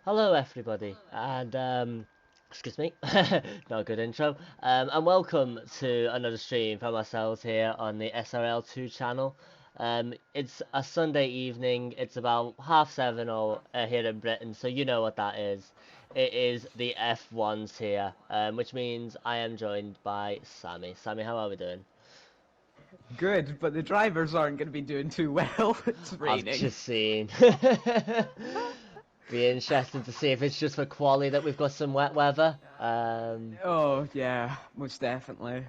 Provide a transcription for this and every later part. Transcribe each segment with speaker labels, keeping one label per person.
Speaker 1: Hello, everybody, and excuse me, not a good intro. And welcome to another stream from ourselves here on the SRL 2 channel. It's a Sunday evening. It's about 7:30 or here in Britain, so you know what that is. It is the F1s here, which means I am joined by Sammy. Sammy, how are we doing?
Speaker 2: Good, but the drivers aren't going to be doing too well. It's
Speaker 1: I've
Speaker 2: raining.
Speaker 1: just seen. Be interesting to see if it's just for quali that we've got some wet weather.
Speaker 2: Oh, yeah, most definitely.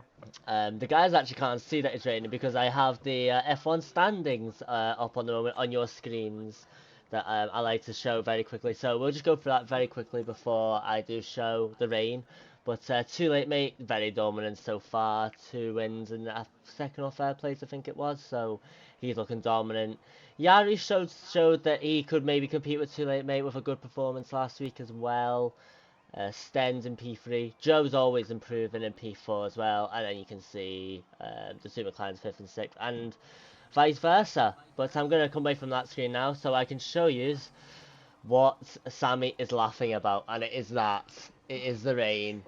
Speaker 1: The guys actually can't see that it's raining because I have the F1 standings up on the moment on your screens that I like to show very quickly. So we'll just go through that very quickly before I do show the rain. But too late, mate. Very dominant so far. 2 wins and a second or third place, I think it was. So he's looking dominant. Yari showed that he could maybe compete with Too Late Mate with a good performance last week as well. Sten's in P3. Joe's always improving in P4 as well. And then you can see the Super Climb's 5th and 6th. And vice versa. But I'm going to come away from that screen now so I can show you what Sammy is laughing about. And it is that. It is the rain.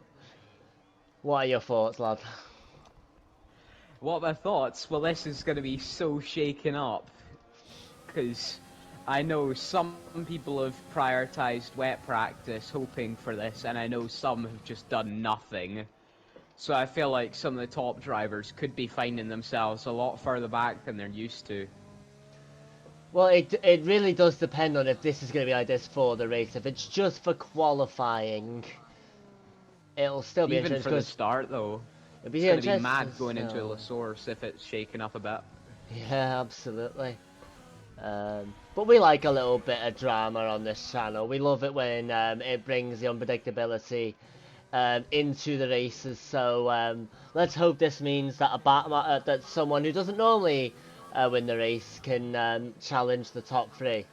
Speaker 1: What are your thoughts, lad?
Speaker 2: What are my thoughts? Well, this is going to be so shaken up. Because I know some people have prioritized wet practice hoping for this, and I know some have just done nothing. So I feel like some of the top drivers could be finding themselves a lot further back than they're used to.
Speaker 1: Well, it really does depend on if this is going to be like this for the race. If it's just for qualifying, it'll still be
Speaker 2: Even
Speaker 1: interesting.
Speaker 2: for the start, though,
Speaker 1: It'll
Speaker 2: it's
Speaker 1: be
Speaker 2: going to be
Speaker 1: interesting
Speaker 2: mad going into
Speaker 1: still.
Speaker 2: a source if it's shaken up a bit.
Speaker 1: Yeah, absolutely. But we like a little bit of drama on this channel. We love it when it brings the unpredictability into the races. So let's hope this means that that someone who doesn't normally win the race can challenge the top three.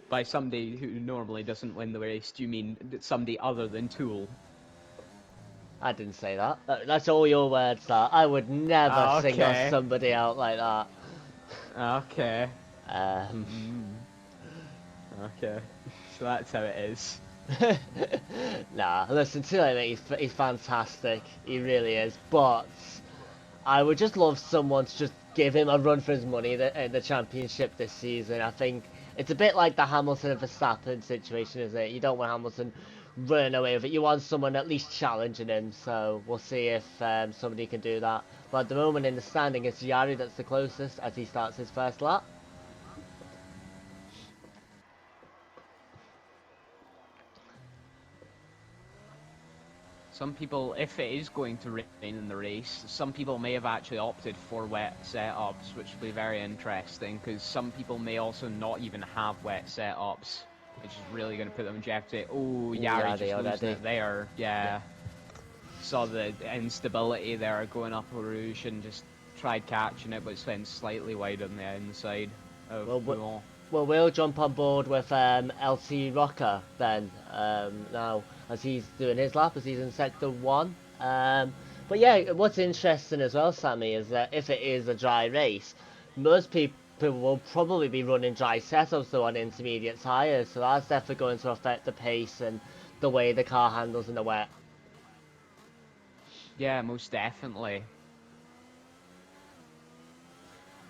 Speaker 2: By somebody who normally doesn't win the race, do you mean somebody other than Tool?
Speaker 1: I didn't say that. That's all your words, that. I would never single
Speaker 2: Okay.
Speaker 1: somebody out like that.
Speaker 2: Okay.
Speaker 1: Um,
Speaker 2: Okay. So that's how it is.
Speaker 1: nah, listen, Too Late Mate, he's fantastic. He really is. But I would just love someone to just give him a run for his money in the championship this season. I think it's a bit like the Hamilton and Verstappen situation, isn't it? You don't want Hamilton running away with it. You want someone at least challenging him. So we'll see if somebody can do that. But at the moment in the standing, it's Yari that's the closest as he starts his first lap.
Speaker 2: Some people, if it is going to rain in the race, some people may have actually opted for wet setups, which will be very interesting, because some people may also not even have wet setups, which is really going to put them in jeopardy. Oh, Yari just losing it there. Yeah. Saw the instability there going up Rouge and just tried catching it, but it's went slightly wide on the inside of Boulon.
Speaker 1: Well, we'll jump on board with LT Rocker then now as he's doing his lap as he's in sector 1. But yeah, what's interesting as well, Sammy, is that if it is a dry race, most people will probably be running dry setups though on intermediate tyres, so that's definitely going to affect the pace and the way the car handles in the wet.
Speaker 2: Yeah, most definitely.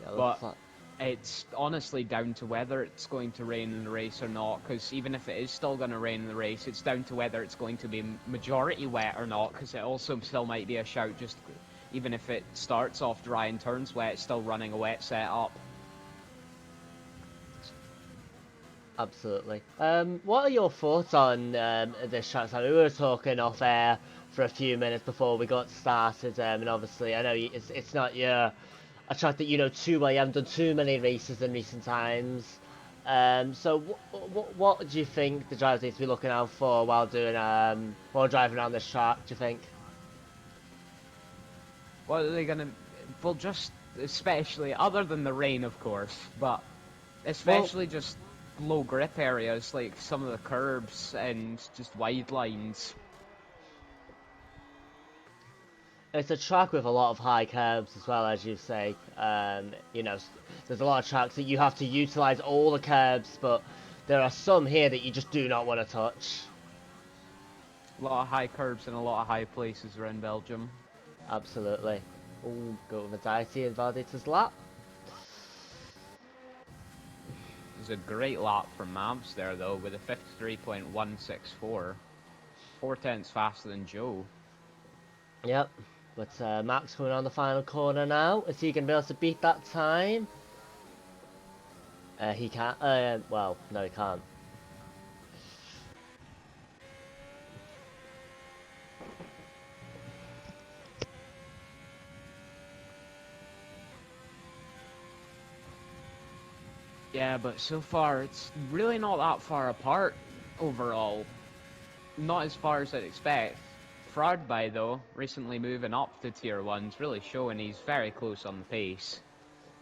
Speaker 1: Yeah,
Speaker 2: But it's honestly down to whether it's going to rain in the race or not, because even if it is still going to rain in the race, it's down to whether it's going to be majority wet or not, because it also still might be a shout, just even if it starts off dry and turns wet, it's still running a wet setup.
Speaker 1: Absolutely. What are your thoughts on this track? Sammy? We were talking off air for a few minutes before we got started, and obviously I know it's not a track that you know too well. You haven't done too many races in recent times. So what do you think the drivers need to be looking out for while doing while driving around this track? Do you think?
Speaker 2: What are they going to... Well, just especially, other than the rain, of course, but especially just low grip areas, like some of the curbs and just wide lines.
Speaker 1: It's a track with a lot of high curbs as well, as you say. You know, there's a lot of tracks that you have to utilize all the curbs, but there are some here that you just do not want to touch.
Speaker 2: A lot of high curbs and a lot of high places around Belgium.
Speaker 1: Absolutely. Oh, go with Daisy and Valdita's lap.
Speaker 2: It was a great lap from Mavs there though, with a 53.164. 4/10 faster than Joe.
Speaker 1: Yep. But Max coming on the final corner now. Is he going to be able to beat that time? He can't. Well, no, he can't.
Speaker 2: Yeah, but so far it's really not that far apart overall. Not as far as I'd expect. Fraudby though, recently moving up to tier 1's really showing he's very close on the pace.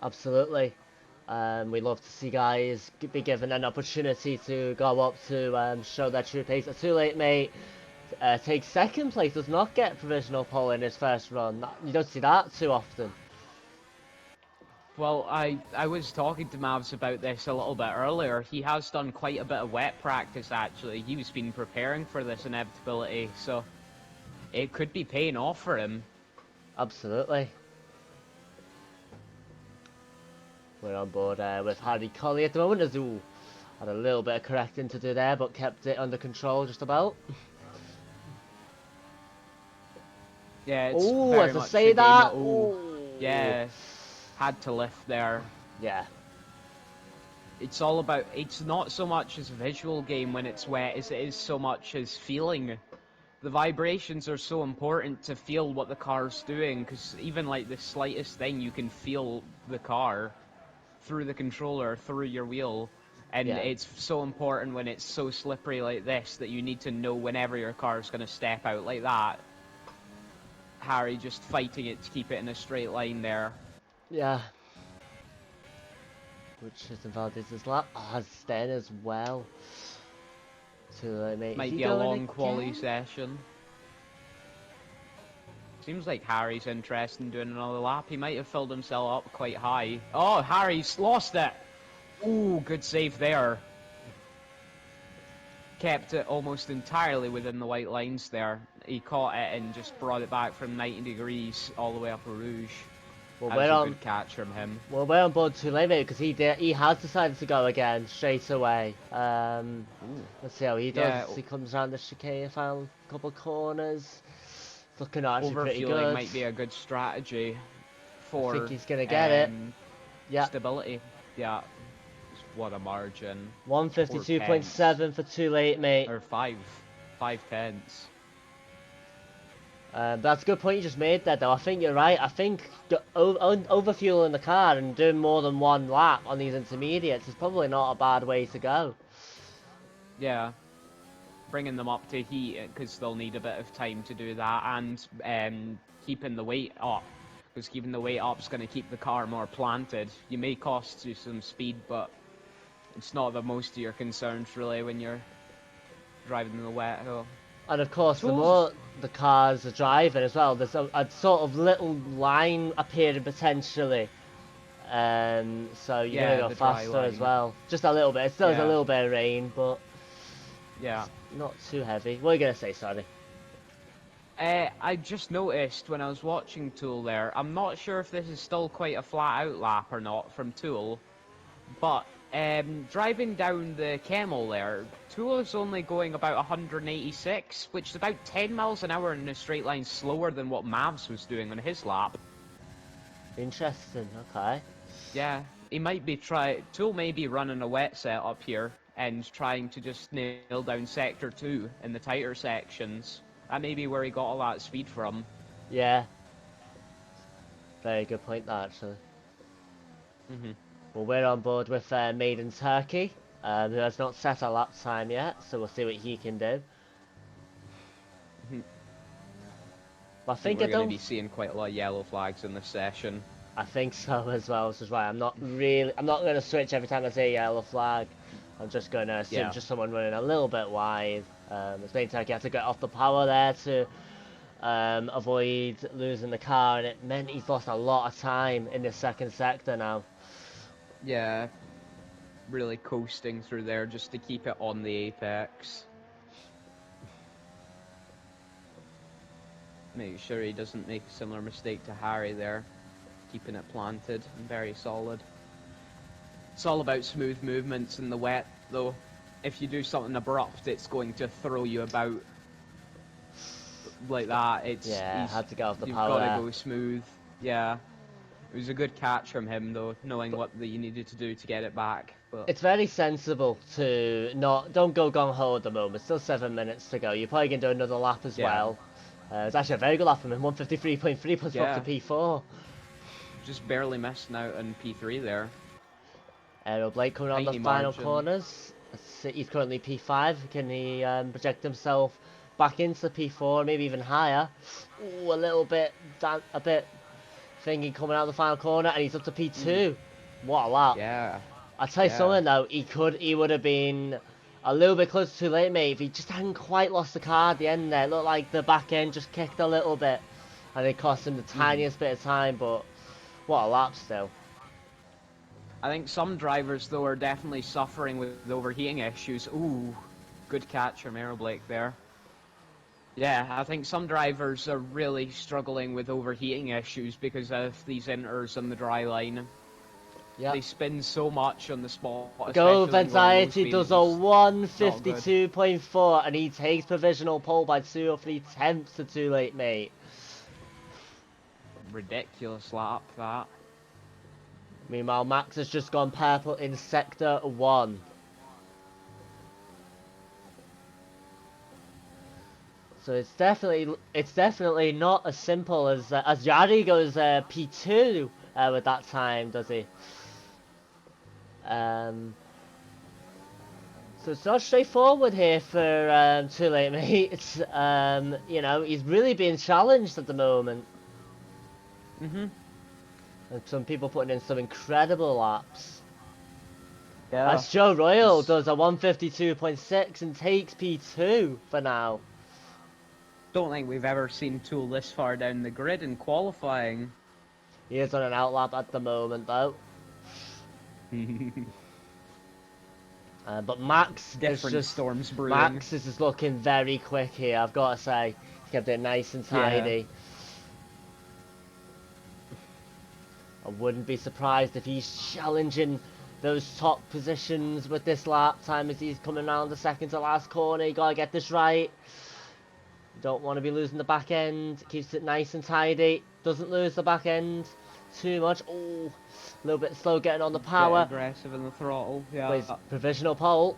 Speaker 1: Absolutely. We love to see guys be given an opportunity to go up to show their true pace. Too late, mate. Takes second place, does not get provisional pole in his first run. You don't see that too often.
Speaker 2: Well, I was talking to Mavs about this a little bit earlier. He has done quite a bit of wet practice actually. He's been preparing for this inevitability, so it could be paying off for him.
Speaker 1: Absolutely. We're on board with Harry Colley at the moment. Azul had a little bit of correcting to do there, but kept it under control just about.
Speaker 2: Yeah, it's
Speaker 1: Oh,
Speaker 2: very
Speaker 1: as I
Speaker 2: much
Speaker 1: say
Speaker 2: a game
Speaker 1: that.
Speaker 2: of, ooh, yeah, had to lift there.
Speaker 1: Yeah.
Speaker 2: It's all about, it's not so much as a visual game when it's wet as it is so much as feeling. The vibrations are so important to feel what the car's doing, because even like the slightest thing you can feel the car through the controller, through your wheel. And
Speaker 1: Yeah.
Speaker 2: it's so important when it's so slippery like this that you need to know whenever your car's going to step out like that. Harry just fighting it to keep it in a straight line there.
Speaker 1: Yeah. Which is Valdez's lap. Ah, Sten as well. So, mate,
Speaker 2: Might be a long quali session. Seems like Harry's interested in doing another lap. He might have filled himself up quite high. Oh, Harry's lost it! Ooh, good save there. Kept it almost entirely within the white lines there. He caught it and just brought it back from 90 degrees all the way up a Rouge.
Speaker 1: Well,
Speaker 2: that was a good catch from him.
Speaker 1: Well, we're on board too late, mate, because he has decided to go again straight away. Let's see how he does.
Speaker 2: Yeah.
Speaker 1: He comes around the chicane, found a couple corners. Looking actually pretty
Speaker 2: Overfueling
Speaker 1: good.
Speaker 2: might be a good strategy for
Speaker 1: I think he's gonna get it. Yeah.
Speaker 2: Stability. Yeah. What a margin.
Speaker 1: 152.7 for too late, mate.
Speaker 2: Or 5/10.
Speaker 1: That's a good point you just made there, though. I think you're right. I think overfueling the car and doing more than one lap on these intermediates is probably not a bad way to go.
Speaker 2: Yeah. Bringing them up to heat, because they'll need a bit of time to do that, and keeping the weight up. Because keeping the weight up is going to keep the car more planted. You may cost you some speed, but it's not the most of your concerns, really, when you're driving in the wet hill.
Speaker 1: And of course, the more the cars are driving as well, there's a sort of little line appearing potentially. So you're going to go faster as well. Just a little bit. It still has a little bit of rain, but
Speaker 2: yeah,
Speaker 1: not too heavy. What are you going to say, sorry?
Speaker 2: I just noticed when I was watching Tool there, I'm not sure if this is still quite a flat-out lap or not from Tool, but driving down the Camel there, Tool is only going about 186, which is about 10 miles an hour in a straight line slower than what Mavs was doing on his lap.
Speaker 1: Interesting, okay.
Speaker 2: Yeah, he might be Tool may be running a wet setup here and trying to just nail down Sector 2 in the tighter sections. That may be where he got all that speed from.
Speaker 1: Yeah. Very good point, that, actually. Well, we're on board with Maiden Turkey, who has not set a lap time yet, so we'll see what he can do. But I think
Speaker 2: we're going to be seeing quite a lot of yellow flags in this session.
Speaker 1: I think so as well, which is why I'm not going to switch every time I say yellow flag. I'm just going to assume just someone running a little bit wide. As Maiden Turkey had to get off the power there to avoid losing the car, and it meant he's lost a lot of time in the second sector now.
Speaker 2: Yeah. really coasting through there just to keep it on the apex. Make sure he doesn't make a similar mistake to Harry there. Keeping it planted and very solid. It's all about smooth movements in the wet, though. If you do something abrupt, it's going to throw you about like that.
Speaker 1: Yeah, had to get off the
Speaker 2: you've
Speaker 1: power
Speaker 2: got
Speaker 1: there.
Speaker 2: to go smooth. Yeah, it was a good catch from him, though, knowing what you needed to do to get it back. But
Speaker 1: It's very sensible to don't go gung ho at the moment. Still 7 minutes to go. You're probably gonna do another lap as
Speaker 2: yeah,
Speaker 1: well. It's actually a very good lap from him. 153.3 plus up to
Speaker 2: yeah,
Speaker 1: P4.
Speaker 2: just barely missing out on P3 there.
Speaker 1: Aero Blake coming on the
Speaker 2: Tiny
Speaker 1: final
Speaker 2: margin.
Speaker 1: corners. He's currently P5. Can he project himself back into P4, maybe even higher? Ooh, a little bit, a bit thingy coming out the final corner, and he's up to P2. What a lap!
Speaker 2: Yeah,
Speaker 1: I'll tell you
Speaker 2: yeah.
Speaker 1: something though. He would have been a little bit closer to late, mate. If he just hadn't quite lost the car at the end there, it looked like the back end just kicked a little bit, and it cost him the tiniest bit of time. But what a lap still.
Speaker 2: I think some drivers, though, are definitely suffering with overheating issues. Ooh, good catch from Aero Blake there. Yeah, I think some drivers are really struggling with overheating issues because of these inters on the dry line.
Speaker 1: Yeah.
Speaker 2: They spin so much on the spot.
Speaker 1: Go
Speaker 2: especially when going low
Speaker 1: Anxiety
Speaker 2: speed,
Speaker 1: does
Speaker 2: it's
Speaker 1: a
Speaker 2: not good.
Speaker 1: 152.4 and he takes provisional pole by 2 or 3 tenths to too late, mate.
Speaker 2: Ridiculous lap, that.
Speaker 1: Meanwhile, Max has just gone purple in sector 1. So it's definitely not as simple as Yari goes P2 with that time, does he? So it's not straightforward here for Too Late Mate. It's, you know, he's really being challenged at the moment. And some people putting in some incredible laps.
Speaker 2: Yeah.
Speaker 1: As Joe Royal does a 152.6 and takes P2 for now.
Speaker 2: Don't think we've ever seen Tool this far down the grid in qualifying.
Speaker 1: He is on an outlap at the moment, though. But Max
Speaker 2: storms brewing.
Speaker 1: Max is just looking very quick here, I've got to say. He's kept it nice and tidy. I wouldn't be surprised if he's challenging those top positions with this lap time as he's coming around the second to last corner. You gotta get this right. Don't want to be losing the back end. Keeps it nice and tidy. Doesn't lose the back end too much. Oh, a little bit slow getting on the power.
Speaker 2: Bit aggressive in the throttle. Yeah.
Speaker 1: But his provisional pole.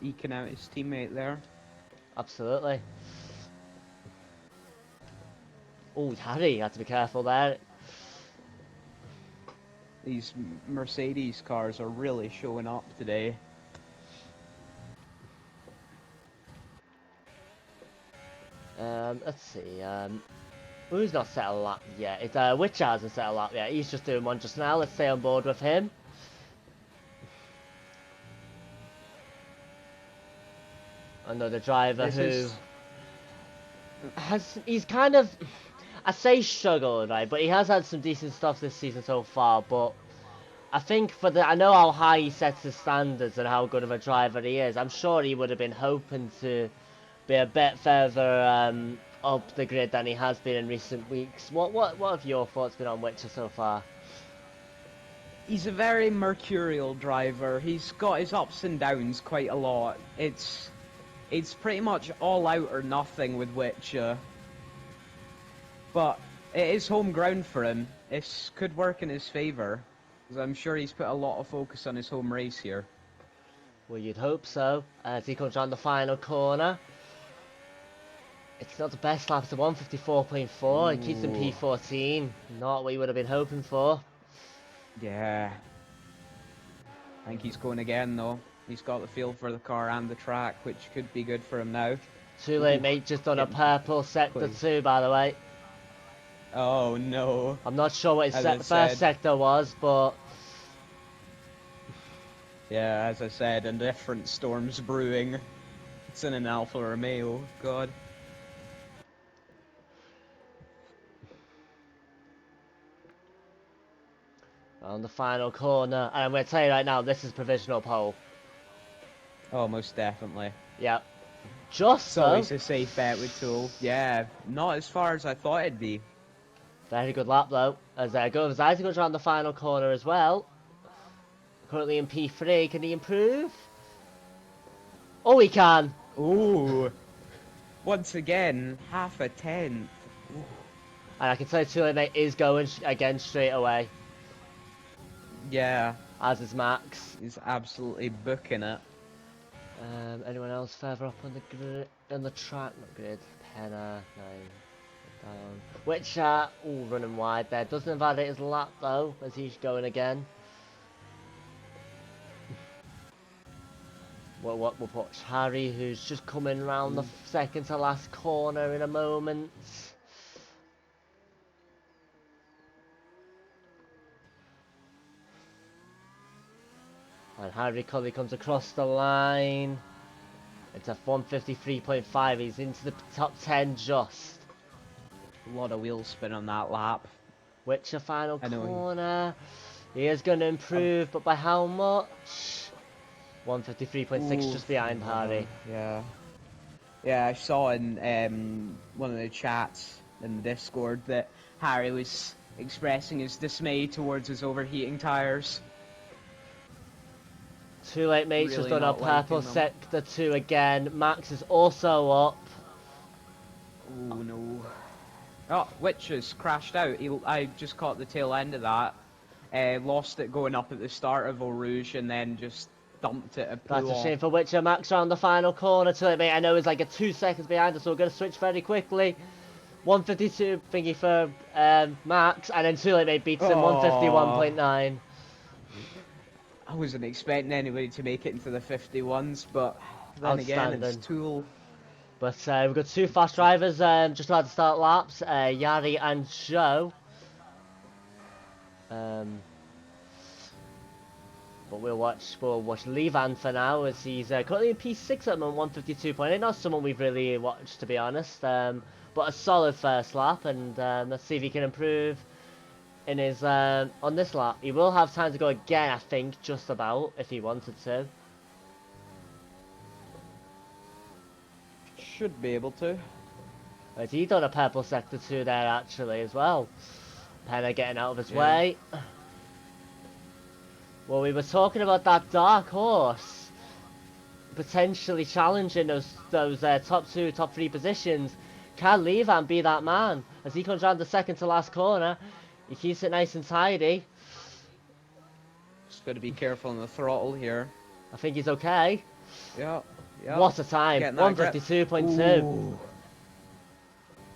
Speaker 2: Eking out his teammate there.
Speaker 1: Absolutely. Oh, Harry had to be careful there.
Speaker 2: These Mercedes cars are really showing up today.
Speaker 1: Let's see. Who's not set a lap yet? It's Witch hasn't set a lap yet. He's just doing one just now. Let's stay on board with him. Another driver he's kind of, I say struggled, right, but he has had some decent stuff this season so far. But I think I know how high he sets his standards and how good of a driver he is. I'm sure he would have been hoping to be a bit further up the grid than he has been in recent weeks. What have your thoughts been on Witcher so far?
Speaker 2: He's a very mercurial driver. He's got his ups and downs quite a lot. It's pretty much all out or nothing with Witcher. But it is home ground for him. It could work in his favour, because I'm sure he's put a lot of focus on his home race here.
Speaker 1: Well, you'd hope so, as he comes around the final corner. It's not the best lap, it's a 154.4. It keeps him P14. Not what he would have been hoping for.
Speaker 2: Yeah. I think he's going again, though. He's got the feel for the car and the track, which could be good for him now.
Speaker 1: Too late, mate. Just on a purple sector 2, by the way.
Speaker 2: Oh, no.
Speaker 1: I'm not sure what his
Speaker 2: As
Speaker 1: first sector was, but...
Speaker 2: Yeah, as I said, a different storm's brewing. It's in an Alfa Romeo. God.
Speaker 1: On the final corner, and I'm going to tell you right now, this is provisional pole.
Speaker 2: Oh, most definitely.
Speaker 1: Yep. Just
Speaker 2: It's
Speaker 1: so.
Speaker 2: always a safe bet with Tool. Yeah, not as far as I thought it'd be.
Speaker 1: Very good lap though, as Isaac goes around the final corner as well. Currently in P3, can he improve? Oh, he can!
Speaker 2: Ooh. Once again, half a tenth. Ooh.
Speaker 1: And I can tell you Too Late Mate is going again straight away.
Speaker 2: Yeah.
Speaker 1: As is Max.
Speaker 2: He's absolutely booking it.
Speaker 1: Anyone else further up on the grid, on the track? Not grid. Penna, no. Down. Which ooh, running wide there. Doesn't invalidate his lap though, as he's going again. We'll put Harry, who's just coming round the second to last corner in a moment. And Harry Cully comes across the line. It's a 153.5. He's into the top 10 just.
Speaker 2: A lot of wheel spin on that lap.
Speaker 1: Which a final corner. He is going to improve, but by how much? 153.6 just behind Harry.
Speaker 2: Yeah. Yeah, I saw in one of the chats in the Discord that Harry was expressing his dismay towards his overheating tyres.
Speaker 1: Too Late Mates
Speaker 2: Really
Speaker 1: has done a
Speaker 2: not liking
Speaker 1: purple
Speaker 2: them.
Speaker 1: sector 2 again. Max is also up.
Speaker 2: Oh no. Oh, Witch has crashed out. I just caught the tail end of that. Lost it going up at the start of Eau Rouge and then just dumped it and
Speaker 1: That's
Speaker 2: blew
Speaker 1: a shame
Speaker 2: off.
Speaker 1: for Witcher. Max around the final corner. Too Late Mate, I know, is like a 2 seconds behind us, so we're going to switch very quickly. 152 thingy for Max, and then Too Late Mate beats him 151.9.
Speaker 2: I wasn't expecting anybody to make it into the 51s, but then again, it's Tool.
Speaker 1: But we've got 2 fast drivers just about to start laps, Yari and Joe. But we'll watch Levan for now, as he's currently in P6 at the moment, 152.8. Not someone we've really watched, to be honest. But a solid first lap, and let's see if he can improve in his on this lap. He will have time to go again, I think, just about, if he wanted to.
Speaker 2: Should be able to.
Speaker 1: But he done a purple sector 2 there actually as well. Penna getting out of his way. Well, we were talking about that dark horse potentially challenging those top 2, top 3 positions. Can Levan be that man? As he comes round the second to last corner, he keeps it nice and tidy.
Speaker 2: Just got to be careful on the throttle here.
Speaker 1: I think he's okay.
Speaker 2: Yeah.
Speaker 1: What a time! 152.2.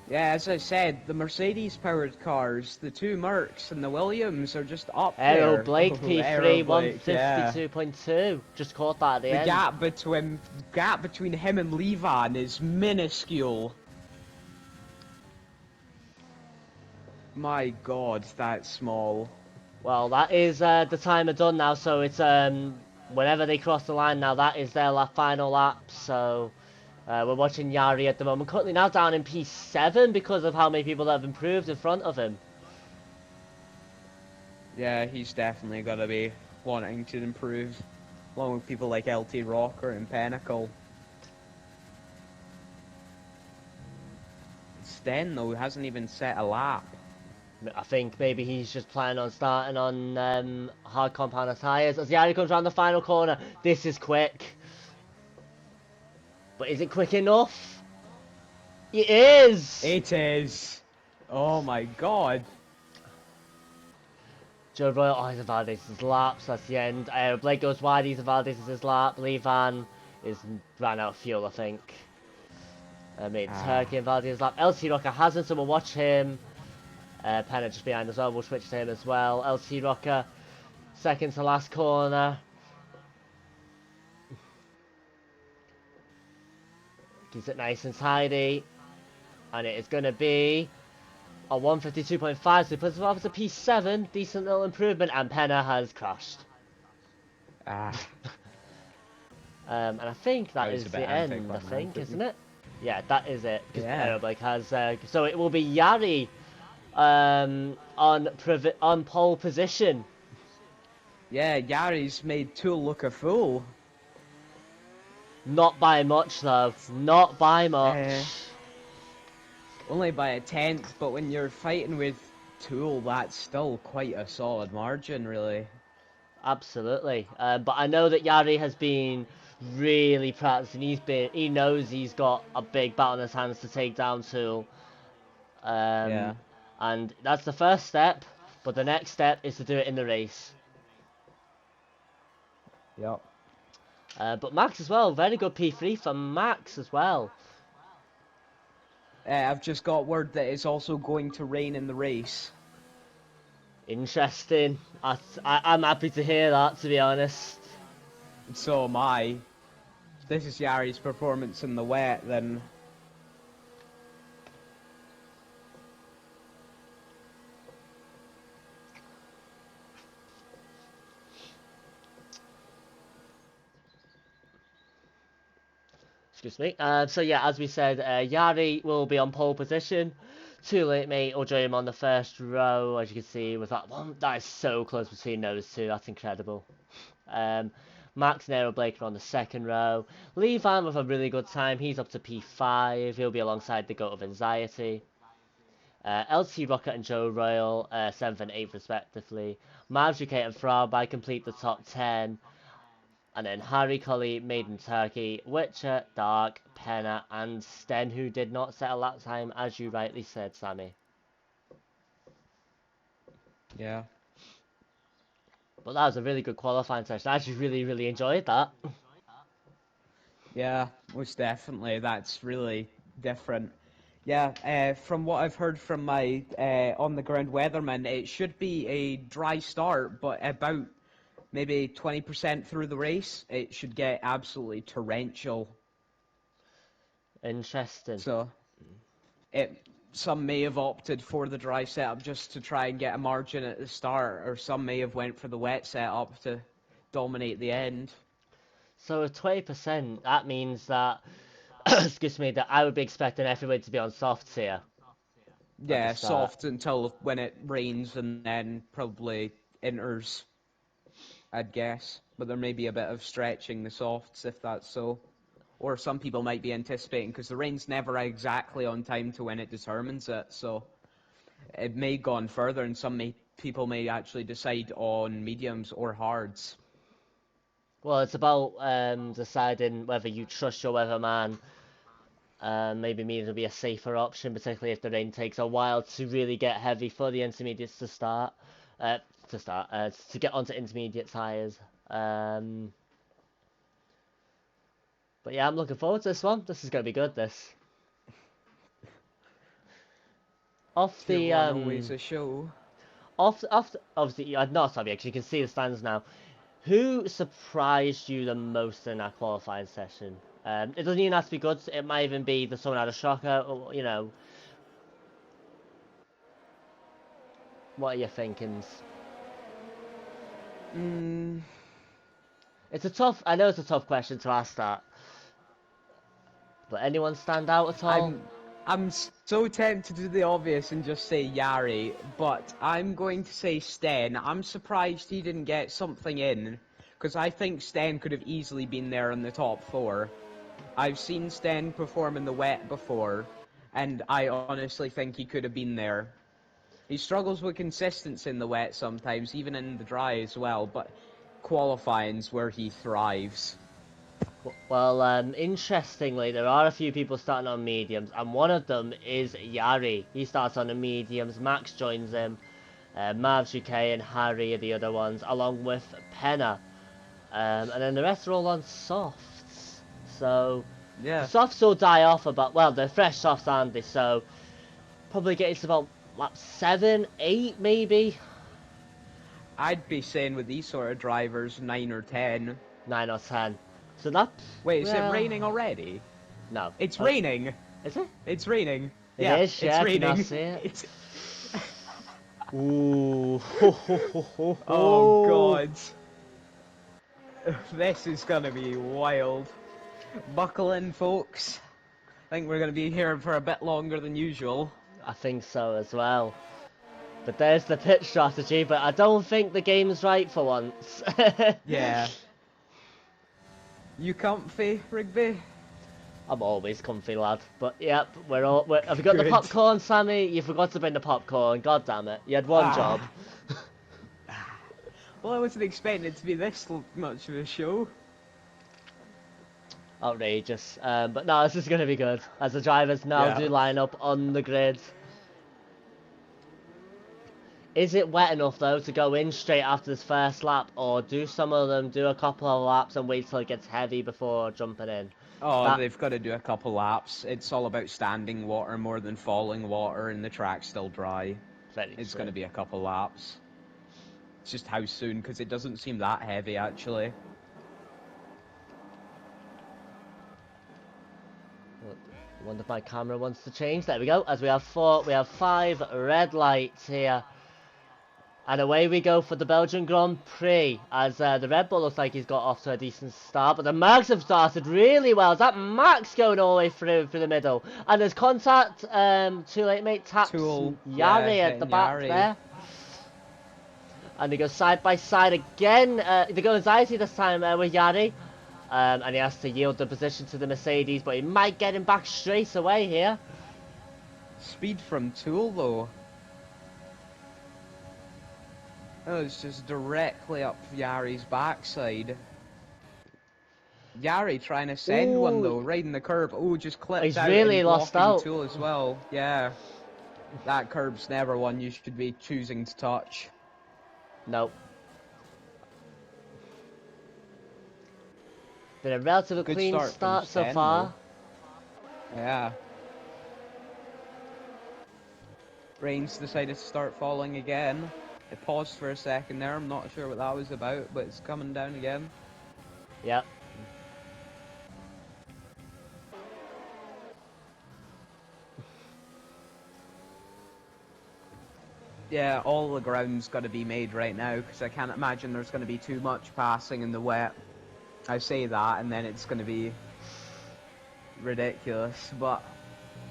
Speaker 2: Yeah, as I said, the Mercedes-powered cars, the 2 Mercs and the Williams are just up
Speaker 1: Errol
Speaker 2: there.
Speaker 1: Blake P3,
Speaker 2: Blake,
Speaker 1: 152.2. Just caught that at the end.
Speaker 2: Gap between him and Levan is minuscule. My God, that's small.
Speaker 1: Well, that is the timer done now, so it's whenever they cross the line now, that is their final lap. So we're watching Yari at the moment, currently now down in P7 because of how many people that have improved in front of him.
Speaker 2: Yeah, he's definitely got to be wanting to improve, along with people like LT Rocker and Pinnacle. Sten, though, hasn't even set a lap.
Speaker 1: I think maybe he's just planning on starting on hard compound tyres. As Yari comes around the final corner, this is quick. But is it quick enough? It is!
Speaker 2: It is! Oh my God.
Speaker 1: Joe Royal, he's invalidated his lap, so that's the end. Blake goes wide, he's invalidated his lap. Levan ran out of fuel, I think. Turkey invalidated his lap. LT Rocker hasn't, so we'll watch him. Penna just behind as well, we'll switch to him as well. LT Rocker, second to last corner. Keeps it nice and tidy. And it is going to be a 152.5, so he puts himself up to P7, decent little improvement, and Penna has crashed. And I think that is the end, I think, isn't it? Yeah, that is it. Because Blake has, so it will be Yari on pole position.
Speaker 2: Yeah, Yari's made Tool look a fool.
Speaker 1: Not by much, though. Not by much.
Speaker 2: Only by a tenth, but when you're fighting with Tool, that's still quite a solid margin, really.
Speaker 1: Absolutely. But I know that Yari has been really practicing. He knows he's got a big battle in his hands to take down Tool.
Speaker 2: Yeah.
Speaker 1: And that's the first step. But the next step is to do it in the race.
Speaker 2: Yep.
Speaker 1: But Max as well. Very good P3 for Max as well.
Speaker 2: I've just got word that it's also going to rain in the race.
Speaker 1: Interesting. I'm happy to hear that, to be honest.
Speaker 2: So am I. If this is Yari's performance in the wet, then...
Speaker 1: Excuse me. So yeah, as we said, Yari will be on pole position. Too Late Mate will join him on the first row, as you can see with that one. That is so close between those two. That's incredible. Max and Aero Blake are on the second row. Lee Van with a really good time. He's up to P5. He'll be alongside the Goat of Anxiety. LT Rocket and Joe Royal, 7th and 8th respectively. Mavs UK and Fraubai complete the top 10. And then Harry Colley, Maiden Turkey, Witcher, Dark, Penna, and Sten, who did not set a lap time, as you rightly said, Sammy.
Speaker 2: Yeah.
Speaker 1: But that was a really good qualifying session. I actually really enjoyed that.
Speaker 2: Yeah, most definitely. That's really different. Yeah, from what I've heard from my on-the-ground weatherman, it should be a dry start, but about maybe 20% through the race, it should get absolutely torrential.
Speaker 1: Interesting.
Speaker 2: So, some may have opted for the dry setup just to try and get a margin at the start, or some may have went for the wet setup to dominate the end.
Speaker 1: So with 20%, that means that, excuse me, that I would be expecting everybody to be on soft tier.
Speaker 2: Yeah, soft until when it rains and then probably enters, I'd guess. But there may be a bit of stretching the softs if that's so. Or some people might be anticipating, because the rain's never exactly on time to when it determines it, so it may go on further, and people may actually decide on mediums or hards.
Speaker 1: Well, it's about deciding whether you trust your weatherman. Maybe medium will be a safer option, particularly if the rain takes a while to really get heavy for the intermediates to start. To get onto intermediate tyres. But yeah, I'm looking forward to this one. This is going to be good, this. Off the,
Speaker 2: always a show.
Speaker 1: obviously, not sorry, actually, you can see the stands now. Who surprised you the most in that qualifying session? It doesn't even have to be good. It might even be that someone had a shocker, or, you know. What are your thinkings? It's a tough, I know it's a tough question to ask that. But anyone stand out at all?
Speaker 2: I'm so tempted to do the obvious and just say Yari, but I'm going to say Sten. I'm surprised he didn't get something in, because I think Sten could have easily been there in the top 4. I've seen Sten perform in the wet before, and I honestly think he could have been there. He struggles with consistency in the wet sometimes, even in the dry as well, but qualifying's where he thrives.
Speaker 1: Well, interestingly, there are a few people starting on mediums, and one of them is Yari. He starts on the mediums, Max joins him, Mavs UK and Harry are the other ones, along with Penna. And then the rest are all on softs. So,
Speaker 2: Yeah.
Speaker 1: the softs will die off about, well, they're fresh softs, aren't they? So, probably getting to about lap 7, 8 maybe?
Speaker 2: I'd be saying with these sort of drivers, 9 or 10.
Speaker 1: 9 or 10. So that's...
Speaker 2: Wait, is it raining already?
Speaker 1: No.
Speaker 2: It's raining!
Speaker 1: Is it?
Speaker 2: It's raining.
Speaker 1: It
Speaker 2: yeah,
Speaker 1: is, yeah,
Speaker 2: it's raining.
Speaker 1: Can I see it? Ooh.
Speaker 2: Oh god. This is gonna be wild. Buckle in, folks. I think we're gonna be here for a bit longer than usual.
Speaker 1: I think so as well. But there's the pit strategy, but I don't think the game's right for once.
Speaker 2: Yeah. You comfy, Rigby?
Speaker 1: I'm always comfy, lad. But yep, have you got the
Speaker 2: Good.
Speaker 1: popcorn, Sammy? You forgot to bring the popcorn. God damn it. You had one job.
Speaker 2: Well, I wasn't expecting it to be this much of a show.
Speaker 1: Outrageous. But no, this is going to be good. As the drivers now do line up on the grid. Is it wet enough, though, to go in straight after this first lap? Or do some of them do a couple of laps and wait till it gets heavy before jumping in?
Speaker 2: Oh, they've got to do a couple laps. It's all about standing water more than falling water, and the track's still dry. It's going to be a couple laps. It's just how soon, because it doesn't seem that heavy, actually.
Speaker 1: I wonder if my camera wants to change. There we go. As we have 5 red lights here. And away we go for the Belgian Grand Prix, as the Red Bull looks like he's got off to a decent start, but the Max have started really well. Is that Max going all the way through the middle? And there's contact, too late mate, taps Yari at the back there. And they go side by side again. They go anxiety this time with Yari. And he has to yield the position to the Mercedes, but he might get him back straight away here.
Speaker 2: Speed from Tool, though. Oh, it's just directly up Yari's backside. Yari trying to send one, though, right in the curb. Oh, just clipped
Speaker 1: He's
Speaker 2: out.
Speaker 1: Really
Speaker 2: and
Speaker 1: lost out.
Speaker 2: Tool as well. Yeah. That curb's never one you should be choosing to touch.
Speaker 1: Nope. Been a relatively clean start so far.
Speaker 2: Though. Yeah. Rain's decided to start falling again. It paused for a second there. I'm not sure what that was about, but it's coming down again.
Speaker 1: Yep.
Speaker 2: Yeah, all the ground's got to be made right now, because I can't imagine there's going to be too much passing in the wet. I say that, and then it's going to be ridiculous, but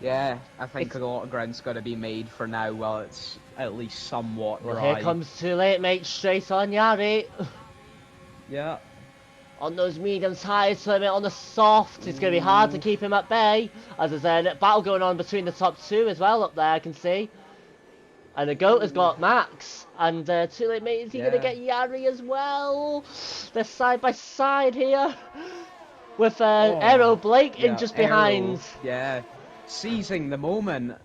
Speaker 2: yeah, I think a lot of ground's got to be made for now while it's at least somewhat dry.
Speaker 1: Well, here comes Too Late Mate straight on Yari.
Speaker 2: Yeah.
Speaker 1: On those mediums high, so on the soft, it's going to be hard to keep him at bay. As there's a battle going on between the top two as well up there, I can see. And the GOAT has got Max, and Too Late Mate, is he going to get Yari as well? They're side by side here, with Aero Blake in just behind.
Speaker 2: Yeah, seizing the moment.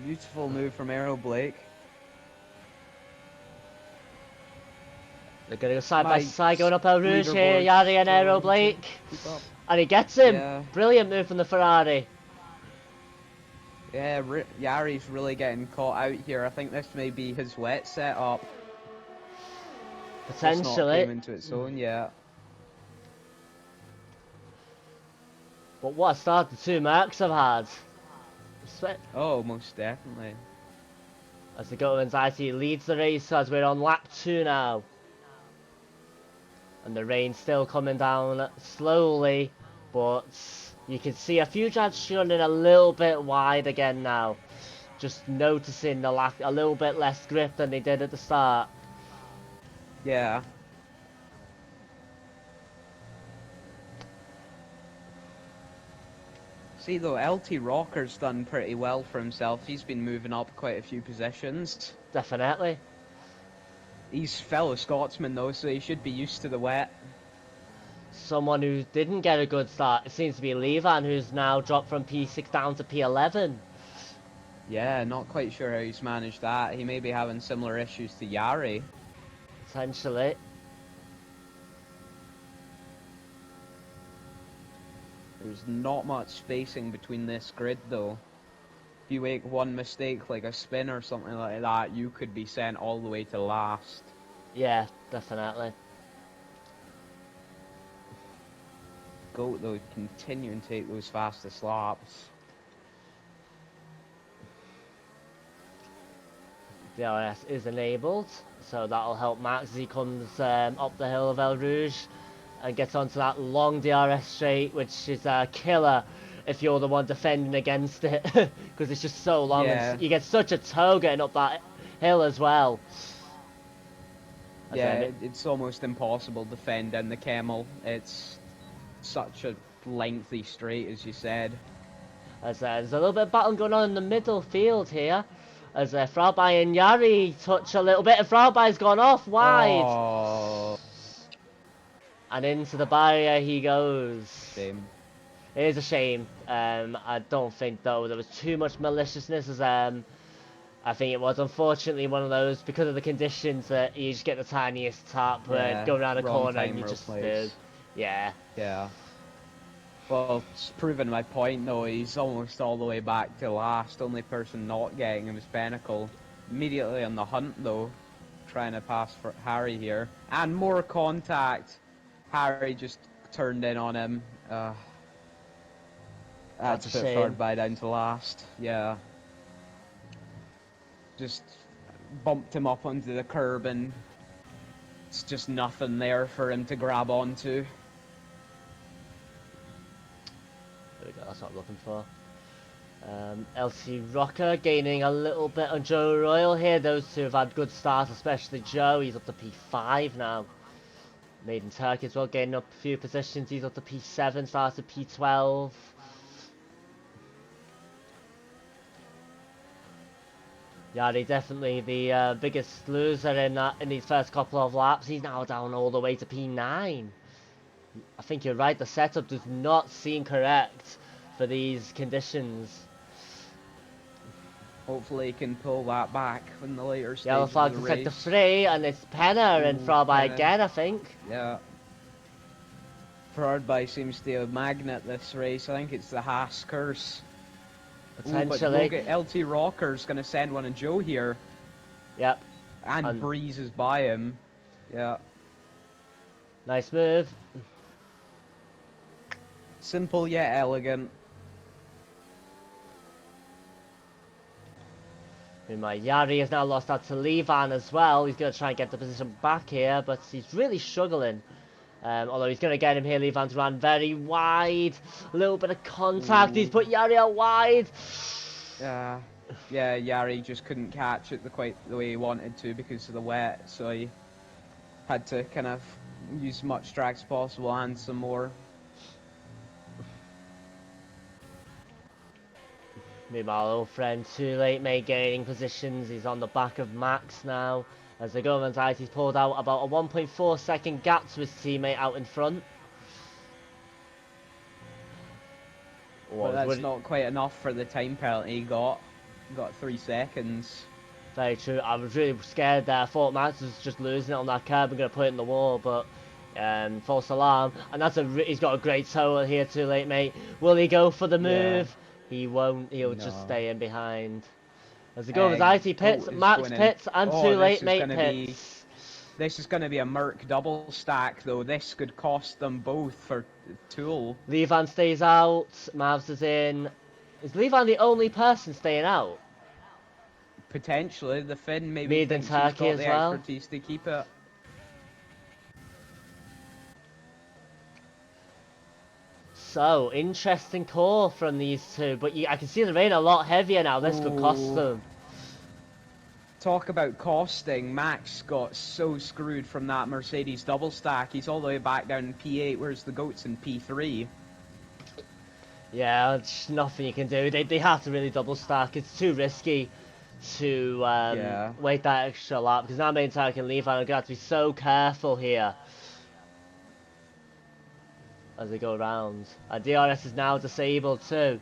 Speaker 2: Beautiful move from Aero Blake.
Speaker 1: They're going to go side by side, going up El Rouge here, Yari and Aero Blake. And he gets him. Yeah. Brilliant move from the Ferrari.
Speaker 2: Yeah, Yari's really getting caught out here. I think this may be his wet setup.
Speaker 1: Potentially.
Speaker 2: It's not came into its own yet.
Speaker 1: But what a start the two Mercs have had.
Speaker 2: Oh, most definitely.
Speaker 1: As the GOAT Anxiety leads the race as we're on lap 2 now. And the rain's still coming down slowly, but you can see a few judges running a little bit wide again now. Just noticing a little bit less grip than they did at the start.
Speaker 2: Yeah. See though, LT Rocker's done pretty well for himself. He's been moving up quite a few positions.
Speaker 1: Definitely.
Speaker 2: He's fellow Scotsman though, so he should be used to the wet.
Speaker 1: Someone who didn't get a good start, it seems to be Levan, who's now dropped from P6 down to P11.
Speaker 2: Yeah, not quite sure how he's managed that. He may be having similar issues to Yari.
Speaker 1: Essentially.
Speaker 2: There's not much spacing between this grid though. If you make one mistake, like a spin or something like that, you could be sent all the way to last.
Speaker 1: Yeah, definitely.
Speaker 2: GOAT though, continue and take those fastest laps.
Speaker 1: DRS is enabled, so that'll help Max as he comes up the hill of El Rouge and gets onto that long DRS straight, which is a killer if you're the one defending against it, because it's just so long,
Speaker 2: Yeah.
Speaker 1: and you get such a tow getting up that hill as well.
Speaker 2: Yeah, it's almost impossible defending the Camel. It's such a lengthy straight, as you said.
Speaker 1: As there's a little bit of battle going on in the middle field here. As Fraubai and Yari touch a little bit, and Fraubai's gone off wide.
Speaker 2: Oh,
Speaker 1: And into the barrier he goes.
Speaker 2: shame.
Speaker 1: It is a shame. I don't think though there was too much maliciousness, as I think it was unfortunately one of those, because of the conditions, that you just get the tiniest tap
Speaker 2: Yeah,
Speaker 1: going around the
Speaker 2: wrong
Speaker 1: corner
Speaker 2: time,
Speaker 1: and you
Speaker 2: wrong
Speaker 1: just
Speaker 2: place.
Speaker 1: yeah.
Speaker 2: Yeah. Well, it's proven my point though. He's almost all the way back to last. Only person not getting him is Pinnacle. Immediately on the hunt though, trying to pass for Harry here, and more contact. Harry just turned in on him. Had
Speaker 1: That's
Speaker 2: to
Speaker 1: a
Speaker 2: put
Speaker 1: shame.
Speaker 2: third by down to last. Yeah. Just bumped him up onto the curb, and it's just nothing there for him to grab onto.
Speaker 1: There we go, that's what I'm looking for. LC Rocker gaining a little bit on Joe Royal here. Those two have had good starts, especially Joe. He's up to P5 now. Maiden Turkey as well, gaining up a few positions. He's up to P7, starts at P12. Yari definitely the biggest loser in these first couple of laps. He's now down all the way to P9. I think you're right, the setup does not seem correct for these conditions.
Speaker 2: Hopefully he can pull that back in the later stages
Speaker 1: Yellow flag
Speaker 2: of
Speaker 1: to
Speaker 2: the
Speaker 1: set
Speaker 2: race.
Speaker 1: the free, and it's Penner and Fraubai
Speaker 2: Penner.
Speaker 1: again, I think.
Speaker 2: Yeah. Fraubai seems to be a magnet this race. I think it's the Haas curse.
Speaker 1: Potentially.
Speaker 2: But LT Rocker's going to send one on Joe here.
Speaker 1: Yep.
Speaker 2: And breezes by him. Yeah.
Speaker 1: Nice move.
Speaker 2: Simple yet elegant.
Speaker 1: My Yari has now lost out to Levan as well. He's going to try and get the position back here, but he's really struggling. Although he's going to get him here. Levan's ran very wide. A little bit of contact. He's put Yari out wide.
Speaker 2: Yeah, Yari just couldn't catch it quite the way he wanted to because of the wet, so he had to kind of use as much drag as possible and some more.
Speaker 1: Meanwhile, old friend Too Late May gaining positions. He's on the back of Max now. As the government eyes, he's pulled out about a 1.4 second gap to his teammate out in front.
Speaker 2: But that's not quite enough for the time penalty he got. He got 3 seconds.
Speaker 1: Very true. I was really scared there. I thought Max was just losing it on that curb and going to put it in the wall, but false alarm. And he's got a great total here, Too Late Mate. Will he go for the move? Yeah. He won't. He'll just stay in behind. As the goal is IT pits, Max pits, and Too Late Mate pits.
Speaker 2: This is going to be a Merc double stack, though. This could cost them both for Tool.
Speaker 1: Levan stays out. Mavs is in. Is Levan the only person staying out?
Speaker 2: Potentially. The Finn maybe
Speaker 1: thinks he's got the
Speaker 2: expertise to keep it.
Speaker 1: So, interesting call from these two, but I can see the rain a lot heavier now. This could cost them.
Speaker 2: Talk about costing. Max got so screwed from that Mercedes double stack. He's all the way back down in P8, whereas the GOAT's in P3.
Speaker 1: Yeah, there's nothing you can do. They have to really double stack. It's too risky to wait that extra lap, because now Main Tower can leave, and I'm going to have to be so careful here as they go around. And DRS is now disabled too.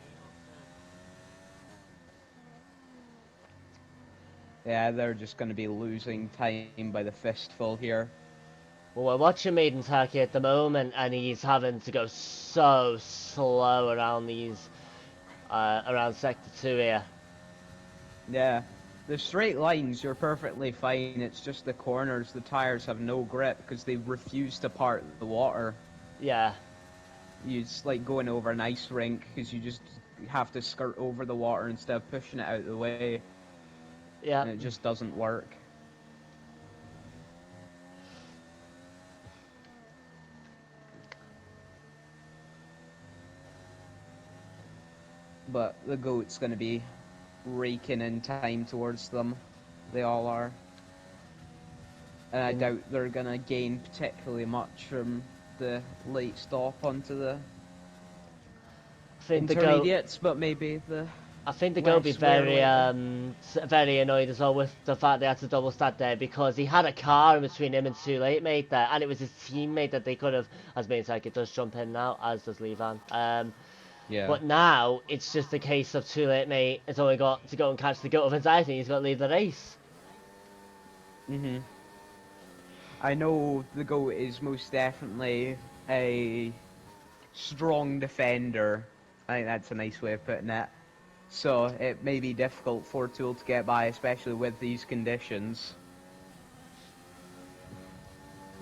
Speaker 2: Yeah, they're just going to be losing time by the fistful here.
Speaker 1: Well, we're watching Maiden Turkey at the moment, and he's having to go so slow around these, around Sector 2 here.
Speaker 2: Yeah, the straight lines, you're perfectly fine. It's just the corners, the tires have no grip because they refuse to part the water.
Speaker 1: Yeah.
Speaker 2: It's like going over an ice rink because you just have to skirt over the water instead of pushing it out of the way.
Speaker 1: Yeah.
Speaker 2: And it just doesn't work. but the goat's going to be raking in time towards them. They all are. And I doubt they're going to gain particularly much from the late stop onto the
Speaker 1: I think the goat.
Speaker 2: intermediates, but maybe the
Speaker 1: I think the goat will be
Speaker 2: less rare
Speaker 1: very
Speaker 2: later.
Speaker 1: very annoyed as well with the fact they had to double stat there, because he had a car in between him and Too Late Mate there, and it was his teammate that they could have, as being like it does jump in now, as does Levan.
Speaker 2: Yeah.
Speaker 1: But now it's just a case of Too Late Mate has only got to go and catch the goat of anxiety. He's got to leave the race.
Speaker 2: I know the goat is most definitely a strong defender. I think that's a nice way of putting it. So it may be difficult for Tool to get by, especially with these conditions.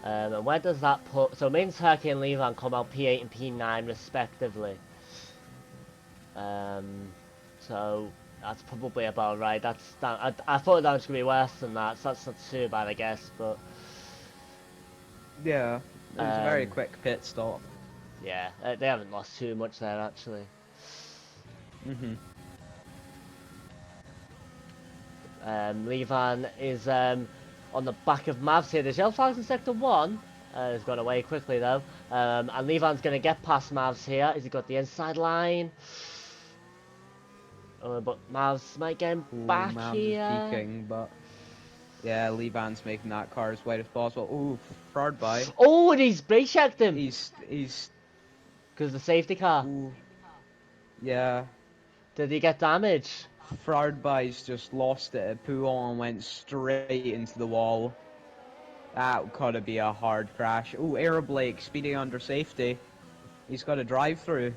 Speaker 1: And where does that put? So Main Turkey and Levan come out P8 and P9 respectively. So that's probably about right. That's that. I thought that was gonna be worse than that. So that's not too bad, I guess. But
Speaker 2: Yeah, it was a very quick pit stop.
Speaker 1: yeah, they haven't lost too much there actually. Levan is on the back of Mavs here. There's yellow flags in sector 1. He's gone away quickly though. And Levan's going to get past Mavs here. Has he got the inside line? But Mavs might get him back
Speaker 2: Mavs
Speaker 1: here.
Speaker 2: is peeking, but yeah, Levan's making that car as wide as possible. Ooh, forward by.
Speaker 1: Oh, and he's brake checked him.
Speaker 2: He's
Speaker 1: Because the safety car.
Speaker 2: Ooh. Yeah.
Speaker 1: Did he get damage?
Speaker 2: Fardby's just lost it at Pouon and went straight into the wall. That could to be a hard crash. Ooh, Aeroblake speeding under safety. He's got a drive-through.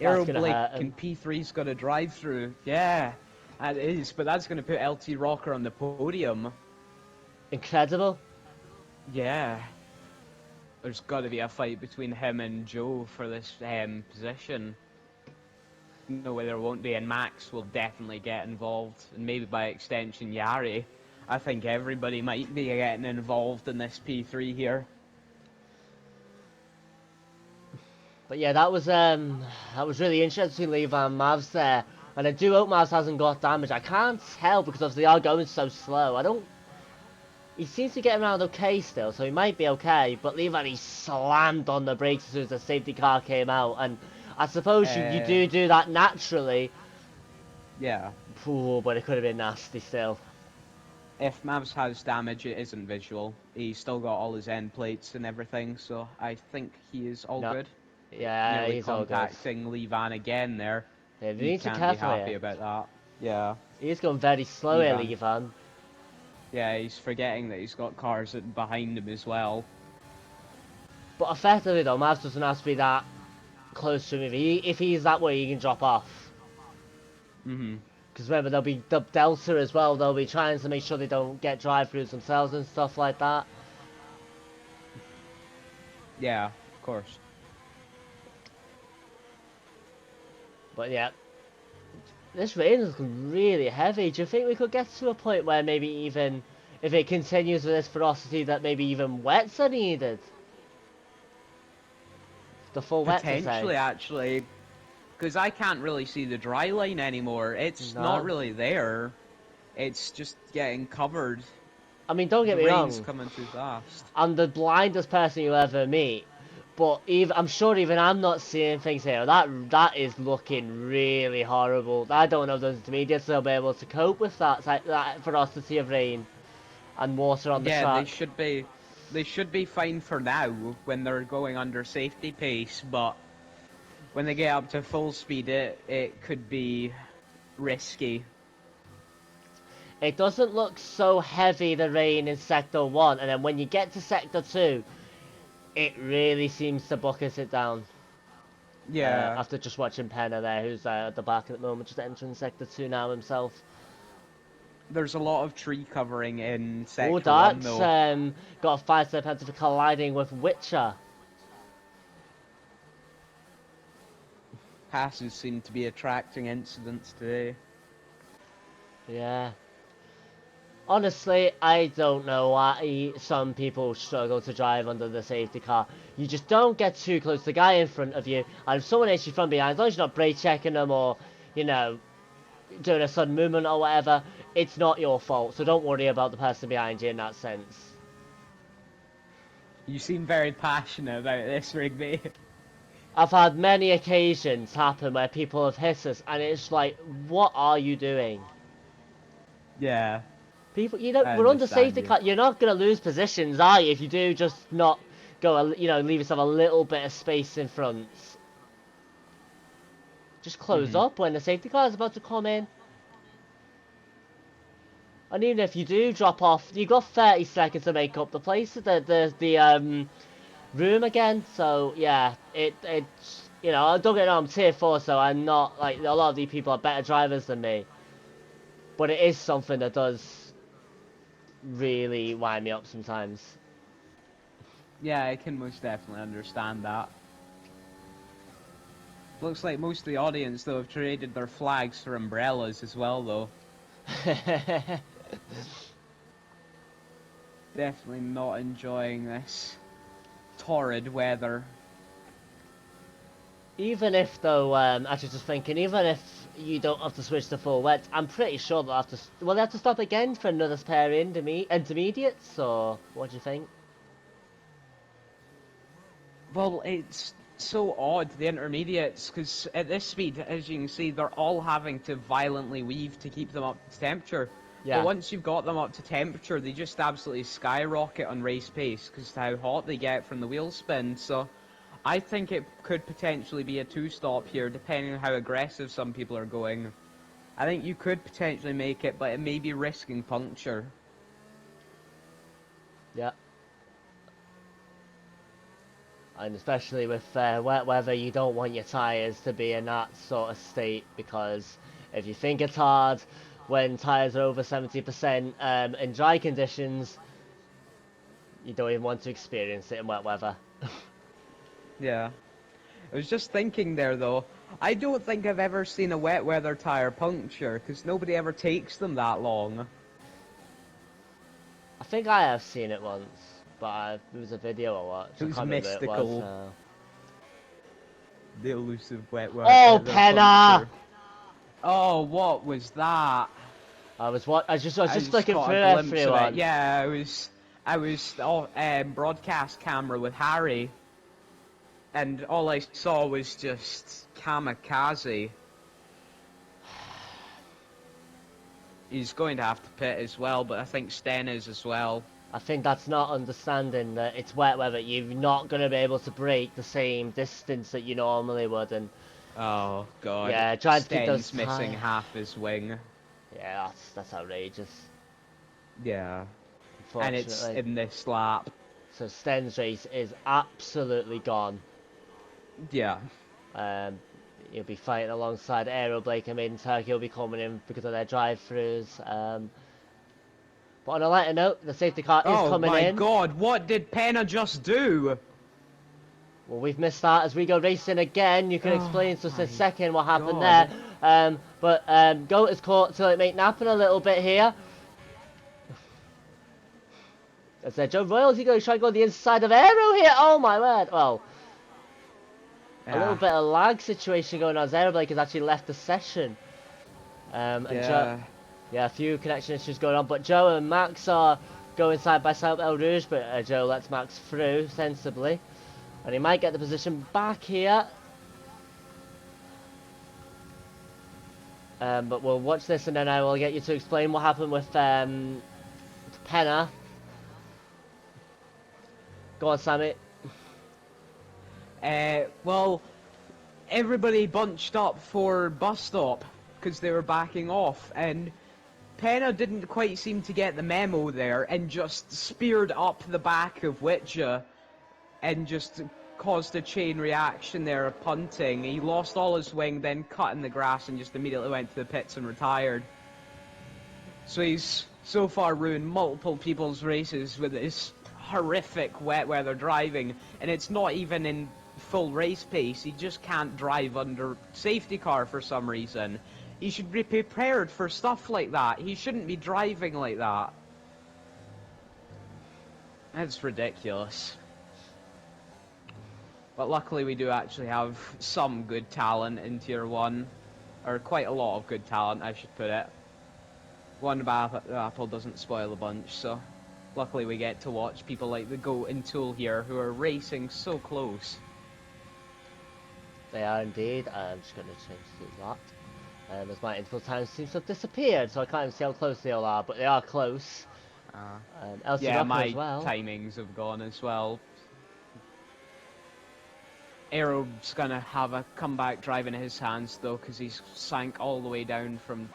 Speaker 2: Aeroblake and P3's got a drive-through. Yeah, that is. But that's going to put LT Rocker on the podium.
Speaker 1: Incredible.
Speaker 2: Yeah. There's got to be a fight between him and Joe for this position. No way there won't be, and Max will definitely get involved, and maybe by extension Yari. I think everybody might be getting involved in this P3 here.
Speaker 1: But yeah, that was really interesting, Levan Mavs there, and I do hope Mavs hasn't got damage. I can't tell because obviously they are going so slow. He seems to get around okay still, so he might be okay. But Levan, he slammed on the brakes as soon as the safety car came out, and I suppose you do that naturally.
Speaker 2: Yeah.
Speaker 1: Ooh, but it could have been nasty still.
Speaker 2: If Mavs has damage, it isn't visual. He's still got all his end plates and everything, so I think he is all good.
Speaker 1: Yeah,
Speaker 2: nearly
Speaker 1: he's all good.
Speaker 2: Contacting Levan again there.
Speaker 1: Yeah, they
Speaker 2: he
Speaker 1: need to
Speaker 2: can't
Speaker 1: be
Speaker 2: be happy about that. Yeah.
Speaker 1: He's going very slow here, Levan.
Speaker 2: Yeah, he's forgetting that he's got cars behind him as well.
Speaker 1: But effectively though, Mavs doesn't have to be that close to him. If he's that way, he can drop off. Because remember, there'll be the Delta as well. They'll be trying to make sure they don't get drive-throughs themselves and stuff like that.
Speaker 2: Yeah, of course.
Speaker 1: But yeah, this rain is really heavy. Do you think we could get to a point where maybe even, if it continues with this ferocity, that maybe even wets are needed? The full wet,
Speaker 2: potentially, actually, because I can't really see the dry line anymore. It's not really there. It's just getting covered.
Speaker 1: I mean, don't get me wrong.
Speaker 2: The rain's coming too fast.
Speaker 1: I'm the blindest person you ever meet, but I'm sure even I'm not seeing things here. That is looking really horrible. I don't know if those intermediates will be able to cope with that ferocity of rain and water on the track.
Speaker 2: Yeah, they should be fine for now when they're going under safety pace, but when they get up to full speed, it could be risky.
Speaker 1: It doesn't look so heavy, the rain in Sector 1, and then when you get to Sector 2, it really seems to bucket it down.
Speaker 2: Yeah.
Speaker 1: After just watching Penna there, who's at the back at the moment, just entering Sector 2 now himself.
Speaker 2: There's a lot of tree covering in Sector 1, though.
Speaker 1: Got a 5-step penalty for colliding with Witcher.
Speaker 2: Passes seem to be attracting incidents today.
Speaker 1: Yeah. Honestly, I don't know why some people struggle to drive under the safety car. You just don't get too close to the guy in front of you, and if someone hits you from behind, as long as you're not brake checking them or, you know, doing a sudden movement or whatever, it's not your fault, so don't worry about the person behind you in that sense.
Speaker 2: You seem very passionate about this, Rigby.
Speaker 1: I've had many occasions happen where people have hit us, and it's like, what are you doing?
Speaker 2: Yeah,
Speaker 1: People, you know,
Speaker 2: I
Speaker 1: we're under
Speaker 2: understand
Speaker 1: safety
Speaker 2: you.
Speaker 1: car. You're not gonna lose positions, are you? If you do, just not go, you know, leave yourself a little bit of space in front. Just close
Speaker 2: Mhm.
Speaker 1: up when the safety car is about to come in. And even if you do drop off, you've got 30 seconds to make up the place, the room again. So yeah, it's, you know, don't get me wrong, I'm tier 4, so I'm not like a lot of these people are better drivers than me. But it is something that does really wind me up sometimes.
Speaker 2: Yeah, I can most definitely understand that. Looks like most of the audience, though, have traded their flags for umbrellas as well, though. Definitely not enjoying this torrid weather.
Speaker 1: Even if though, actually just thinking, even if you don't have to switch to full wet, I'm pretty sure they'll have to, will they have to stop again for another pair of intermediates, or what do you think?
Speaker 2: Well, it's so odd, the intermediates, because at this speed, as you can see, they're all having to violently weave to keep them up to temperature. But
Speaker 1: Yeah,
Speaker 2: once you've got them up to temperature, they just absolutely skyrocket on race pace because how hot they get from the wheel spin. So I think it could potentially be a two-stop here, depending on how aggressive some people are going. I think you could potentially make it, but it may be risking puncture.
Speaker 1: yeah. And especially with wet weather, you don't want your tyres to be in that sort of state, because if you think it's hard when tyres are over 70% in dry conditions, you don't even want to experience it in wet weather.
Speaker 2: Yeah. I was just thinking there though, I don't think I've ever seen a wet weather tyre puncture, because nobody ever takes them that long.
Speaker 1: I think I have seen it once, but it was a video I watched.
Speaker 2: It
Speaker 1: I
Speaker 2: was
Speaker 1: can't remember what it was
Speaker 2: mystical,
Speaker 1: now.
Speaker 2: the elusive wet
Speaker 1: Oh,
Speaker 2: weather
Speaker 1: Penna!
Speaker 2: puncture. Oh, what was that?
Speaker 1: I was
Speaker 2: I
Speaker 1: just
Speaker 2: just
Speaker 1: flicking
Speaker 2: caught
Speaker 1: through
Speaker 2: a glimpse of it.
Speaker 1: everyone.
Speaker 2: Yeah, I was broadcast camera with Harry, and all I saw was just kamikaze. He's going to have to pit as well, but I think Sten is as well.
Speaker 1: I think that's not understanding that it's wet weather. You're not going to be able to brake the same distance that you normally would, and
Speaker 2: Oh god,
Speaker 1: yeah, trying to keep those
Speaker 2: Sten's missing half his wing.
Speaker 1: Yeah, that's outrageous,
Speaker 2: Yeah, and it's
Speaker 1: unfortunately.
Speaker 2: in this lap.
Speaker 1: So Sten's race is absolutely gone.
Speaker 2: Yeah.
Speaker 1: Um, he'll be fighting alongside Aero Blake and Maiden Turkey. He'll be coming in because of their drive-throughs. But on a lighter note, the safety car is
Speaker 2: Oh
Speaker 1: coming
Speaker 2: my
Speaker 1: in.
Speaker 2: god, what did Penna just do?
Speaker 1: Well, we've missed that as we go racing again. You can
Speaker 2: Oh
Speaker 1: explain to us in a
Speaker 2: my
Speaker 1: second what happened there.
Speaker 2: god.
Speaker 1: But Goat is caught till it make napping a little bit here. As Joe Royals, he's going to try to go the inside of Aero here. Oh my word. Well, a little
Speaker 2: Yeah.
Speaker 1: bit of lag situation going on as Aero Blake has actually left the session. And Joe,
Speaker 2: Yeah.
Speaker 1: yeah, a few connection issues going on. But Joe and Max are going side by side with El Rouge, but Joe lets Max through sensibly. And he might get the position back here. But we'll watch this and then I will get you to explain what happened with Penna. Go on, Sammy.
Speaker 2: Well, everybody bunched up for bus stop because they were backing off, and Penna didn't quite seem to get the memo there and just speared up the back of Witcher and just caused a chain reaction there of punting. He lost all his wing, then cut in the grass and just immediately went to the pits and retired. So he's so far ruined multiple people's races with his horrific wet weather driving, and it's not even in full race pace. He just can't drive under safety car for some reason. He should be prepared for stuff like that. He shouldn't be driving like that. It's ridiculous. But luckily we do actually have some good talent in Tier 1. Or quite a lot of good talent, I should put it. One bad apple doesn't spoil a bunch, so luckily we get to watch people like the Goat and Tool here who are racing so close.
Speaker 1: They are indeed. I'm just going to change to that. As my interval time seems to have disappeared, so I can't even see how close they all are, but they are close.
Speaker 2: Yeah, my
Speaker 1: as well.
Speaker 2: timings have gone as well. Aero's gonna have a comeback drive in his hands though, because he's sank all the way down from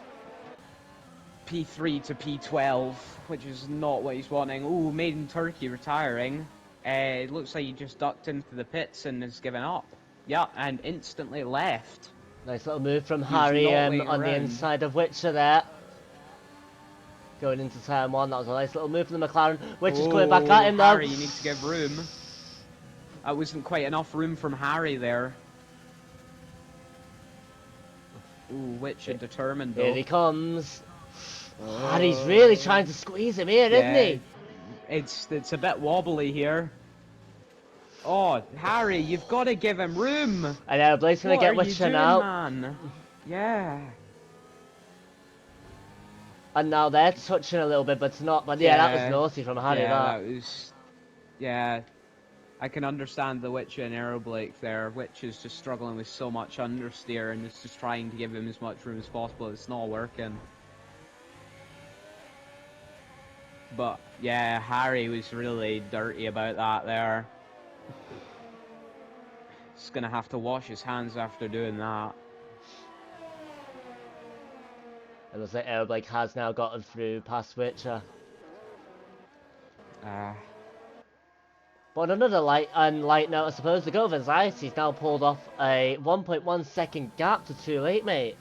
Speaker 2: P3 to P12, which is not what he's wanting. Ooh, Maiden Turkey retiring. It looks like he just ducked into the pits and has given up. Yeah, and instantly left.
Speaker 1: Nice little move from Harry on the inside of Witcher there. Going into turn 1, that was a nice little move from the McLaren. Witcher's coming back at him though.
Speaker 2: Harry, you need to give room. That wasn't quite enough room from Harry there. Ooh, Witcher determined though.
Speaker 1: Here he comes. Harry's really trying to squeeze him here, isn't he?
Speaker 2: It's a bit wobbly here. Oh, Harry, you've got to give him room.
Speaker 1: I know, Blake's gonna get Witcher now.
Speaker 2: Man? Yeah.
Speaker 1: And now they're touching a little bit, but it's not. But yeah, that was naughty from Harry.
Speaker 2: Yeah, that was. Yeah, I can understand the Witcher and Aero Blake there. Witcher's just struggling with so much understeer and is just trying to give him as much room as possible. It's not working. But yeah, Harry was really dirty about that there. He's gonna have to wash his hands after doing that.
Speaker 1: It looks like Aero Blake has now gotten through past Witcher. But on another light note, I suppose, the Goat of Anxiety's now pulled off a 1.1 second gap to too late, mate.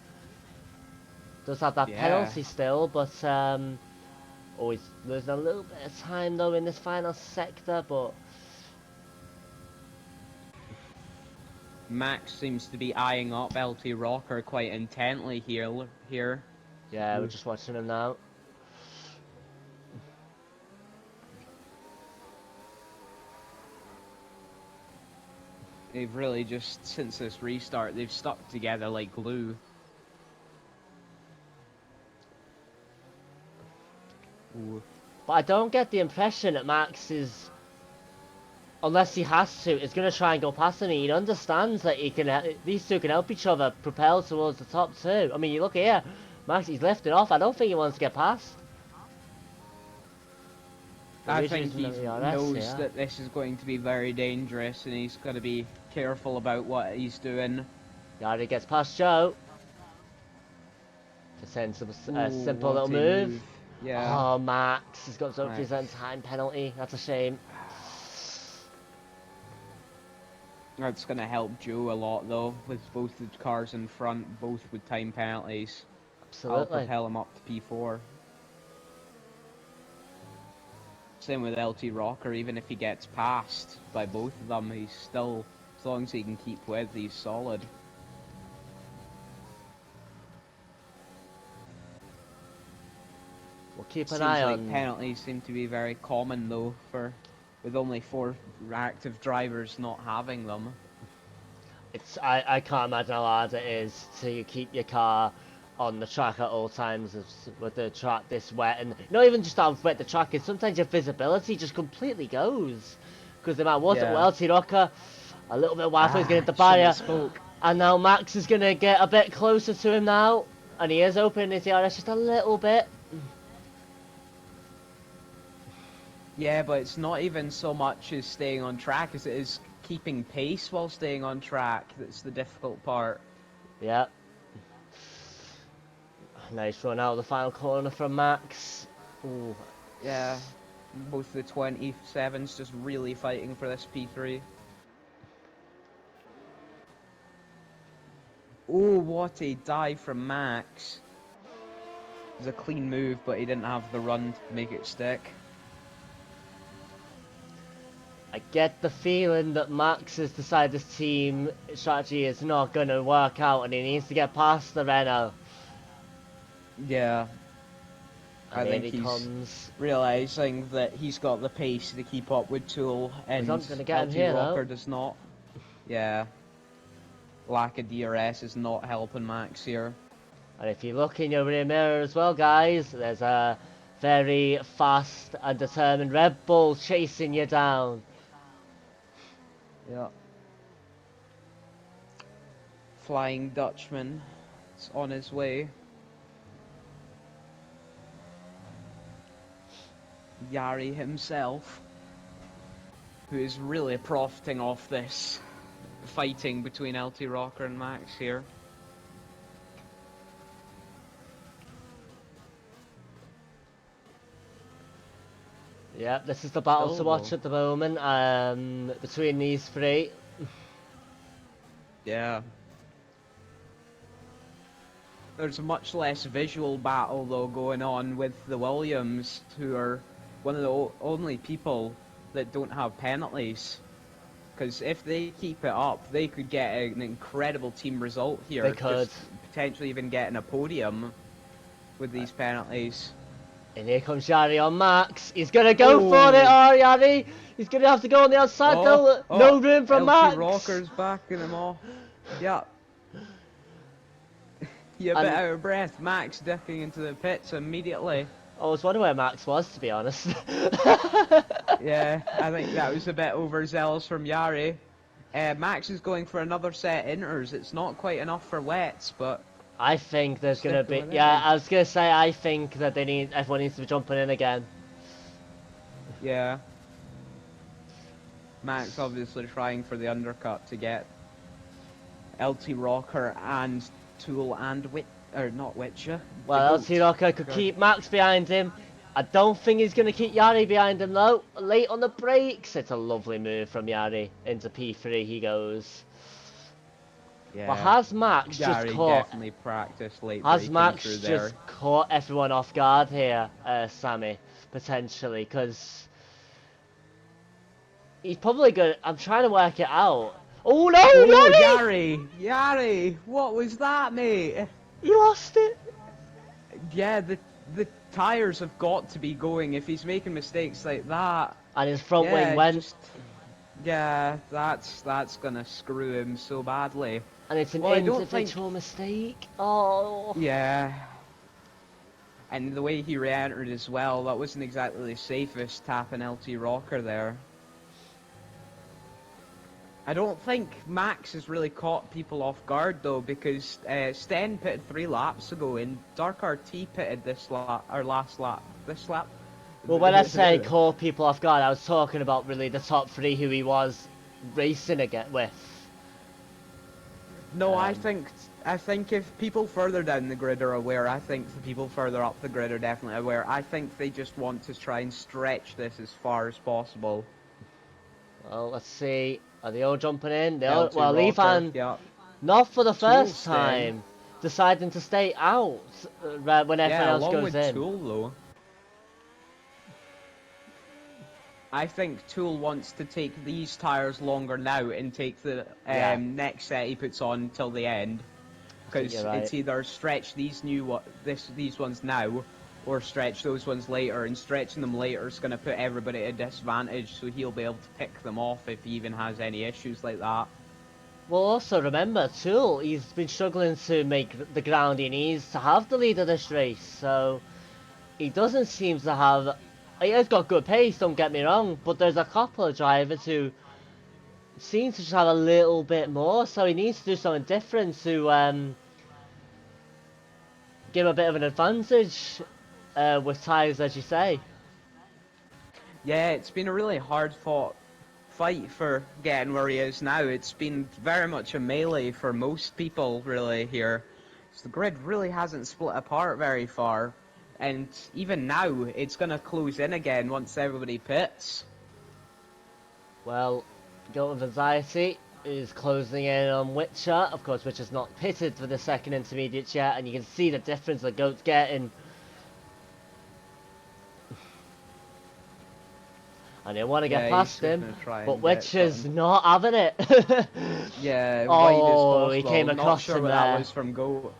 Speaker 1: Does have that penalty still, but always losing a little bit of time though in this final sector, but
Speaker 2: Max seems to be eyeing up LT Rocker quite intently here.
Speaker 1: Yeah, we're just watching him now.
Speaker 2: They've really just, since this restart, they've stuck together like glue. Ooh.
Speaker 1: But I don't get the impression that Max is, unless he has to, is going to try and go past him. He understands that these two can help each other propel towards the top too. I mean, you look here, Max, he's lifted off. I don't think he wants to get past.
Speaker 2: I think he knows that this is going to be very dangerous and he's got to be careful about what he's doing.
Speaker 1: Yari gets past Joe. Just sends a simple little move.
Speaker 2: Yeah.
Speaker 1: Oh, Max has got something for his time penalty. That's a shame.
Speaker 2: That's going to help Joe a lot though, with both the cars in front, both with time penalties.
Speaker 1: Absolutely.
Speaker 2: I'll propel him up to P4. Same with LT Rocker, even if he gets passed by both of them, he's still, as long as he can keep with, he's solid.
Speaker 1: We'll keep an eye on.
Speaker 2: Penalties seem to be very common though, with only 4 active drivers not having them.
Speaker 1: I can't imagine how hard it is to keep your car on the track at all times with the track this wet, and not even just how wet the track is, sometimes your visibility just completely goes because the amount of water. Well, T-Rocker a little bit wide, he's getting the barrier, and now Max is going to get a bit closer to him now, and he is opening his DRS just a little bit.
Speaker 2: Yeah, but it's not even so much as staying on track as it is keeping pace while staying on track that's the difficult part.
Speaker 1: Yeah. Nice run out of the final corner from Max. Ooh.
Speaker 2: Yeah, both the 27s just really fighting for this P3. Oh, what a dive from Max. It was a clean move, but he didn't have the run to make it stick.
Speaker 1: I get the feeling that Max has decided his team strategy is not going to work out and he needs to get past the Renault.
Speaker 2: Yeah, I
Speaker 1: And here
Speaker 2: think
Speaker 1: he
Speaker 2: he's
Speaker 1: comes.
Speaker 2: realizing that he's got the pace to keep up with Tool,
Speaker 1: He's
Speaker 2: and
Speaker 1: not going to get him
Speaker 2: LT
Speaker 1: here,
Speaker 2: Rocker
Speaker 1: though.
Speaker 2: does not. Yeah, lack of DRS is not helping Max here.
Speaker 1: And if you look in your rear mirror as well, guys, there's a very fast and determined Red Bull chasing you down.
Speaker 2: Yeah. Flying Dutchman is on his way. Yari himself, who is really profiting off this fighting between LT Rocker and Max here.
Speaker 1: Yeah, this is the battle to watch
Speaker 2: Still,
Speaker 1: at the moment, between these three.
Speaker 2: yeah. There's a much less visual battle though going on with the Williams, who are one of the only people that don't have penalties. Because if they keep it up, they could get an incredible team result here.
Speaker 1: They could.
Speaker 2: Just potentially even getting a podium with these penalties.
Speaker 1: And here comes Yari on Max. He's going to go for it, Yari. He's going to have to go on the outside though. No room for
Speaker 2: LT
Speaker 1: Max.
Speaker 2: Rocker's backing him off. Yeah. You're a bit out of breath. Max dipping into the pits immediately.
Speaker 1: I was wondering where Max was, to be honest.
Speaker 2: Yeah, I think that was a bit overzealous from Yari. Max is going for another set of inters. It's not quite enough for wets, but
Speaker 1: I think there's going to be... Yeah, I was going to say, I think that everyone needs to be jumping in again.
Speaker 2: yeah. Max obviously trying for the undercut to get LT Rocker and Tool and not Witcher.
Speaker 1: Well, LT Rocker could keep Max behind him. I don't think he's going to keep Yari behind him though. Late on the brakes. It's a lovely move from Yari. Into P3 he goes.
Speaker 2: Yeah.
Speaker 1: But has Max
Speaker 2: Yari
Speaker 1: just caught...
Speaker 2: definitely practiced late
Speaker 1: Has
Speaker 2: braking
Speaker 1: Max
Speaker 2: through
Speaker 1: just
Speaker 2: there.
Speaker 1: caught everyone off guard here, Sammy? Potentially, because... He's probably good. I'm trying to work it out. Oh no, Yari!
Speaker 2: Yari! What was that, mate?
Speaker 1: He lost it!
Speaker 2: Yeah, the tyres have got to be going if he's making mistakes like that.
Speaker 1: And his front wing went.
Speaker 2: Yeah, that's gonna screw him so badly.
Speaker 1: And it's an individual mistake. Oh.
Speaker 2: Yeah. And the way he re-entered as well, that wasn't exactly the safest tapping LT Rocker there. I don't think Max has really caught people off guard though, because Sten pitted 3 laps ago and Dark RT pitted this lap.
Speaker 1: Well, when I say caught people off guard, I was talking about really the top 3 who he was racing again with.
Speaker 2: No, I think if people further down the grid are aware, I think the people further up the grid are definitely aware. I think they just want to try and stretch this as far as possible.
Speaker 1: Well, let's see. Are they all jumping in?
Speaker 2: Well,
Speaker 1: Levan,
Speaker 2: yeah.
Speaker 1: not for the first time, deciding to stay out when everyone else
Speaker 2: along
Speaker 1: goes
Speaker 2: with
Speaker 1: in.
Speaker 2: Tool though. I think Tool wants to take these tyres longer now and take the next set he puts on till the end, because it's either stretch these these ones now, or stretch those ones later, and stretching them later is going to put everybody at a disadvantage, so he'll be able to pick them off if he even has any issues like that.
Speaker 1: Well, also remember, Tool, he's been struggling to make the ground he needs to have the lead of this race, so he doesn't seem to have... He has got good pace, don't get me wrong, but there's a couple of drivers who seem to just have a little bit more, so he needs to do something different to give him a bit of an advantage with tyres, as you say.
Speaker 2: Yeah, it's been a really hard fought fight for getting where he is now. It's been very much a melee for most people really here. So the grid really hasn't split apart very far. And even now, it's going to close in again once everybody pits. Well,
Speaker 1: Guilt of Anxiety is closing in on Witcher. Of course, Witcher's not pitted for the second intermediate yet, and you can see the difference the Goat's getting. And they want to get past him, but Witcher's not having it.
Speaker 2: Yeah,
Speaker 1: oh, he came across him there.
Speaker 2: That was from Goat.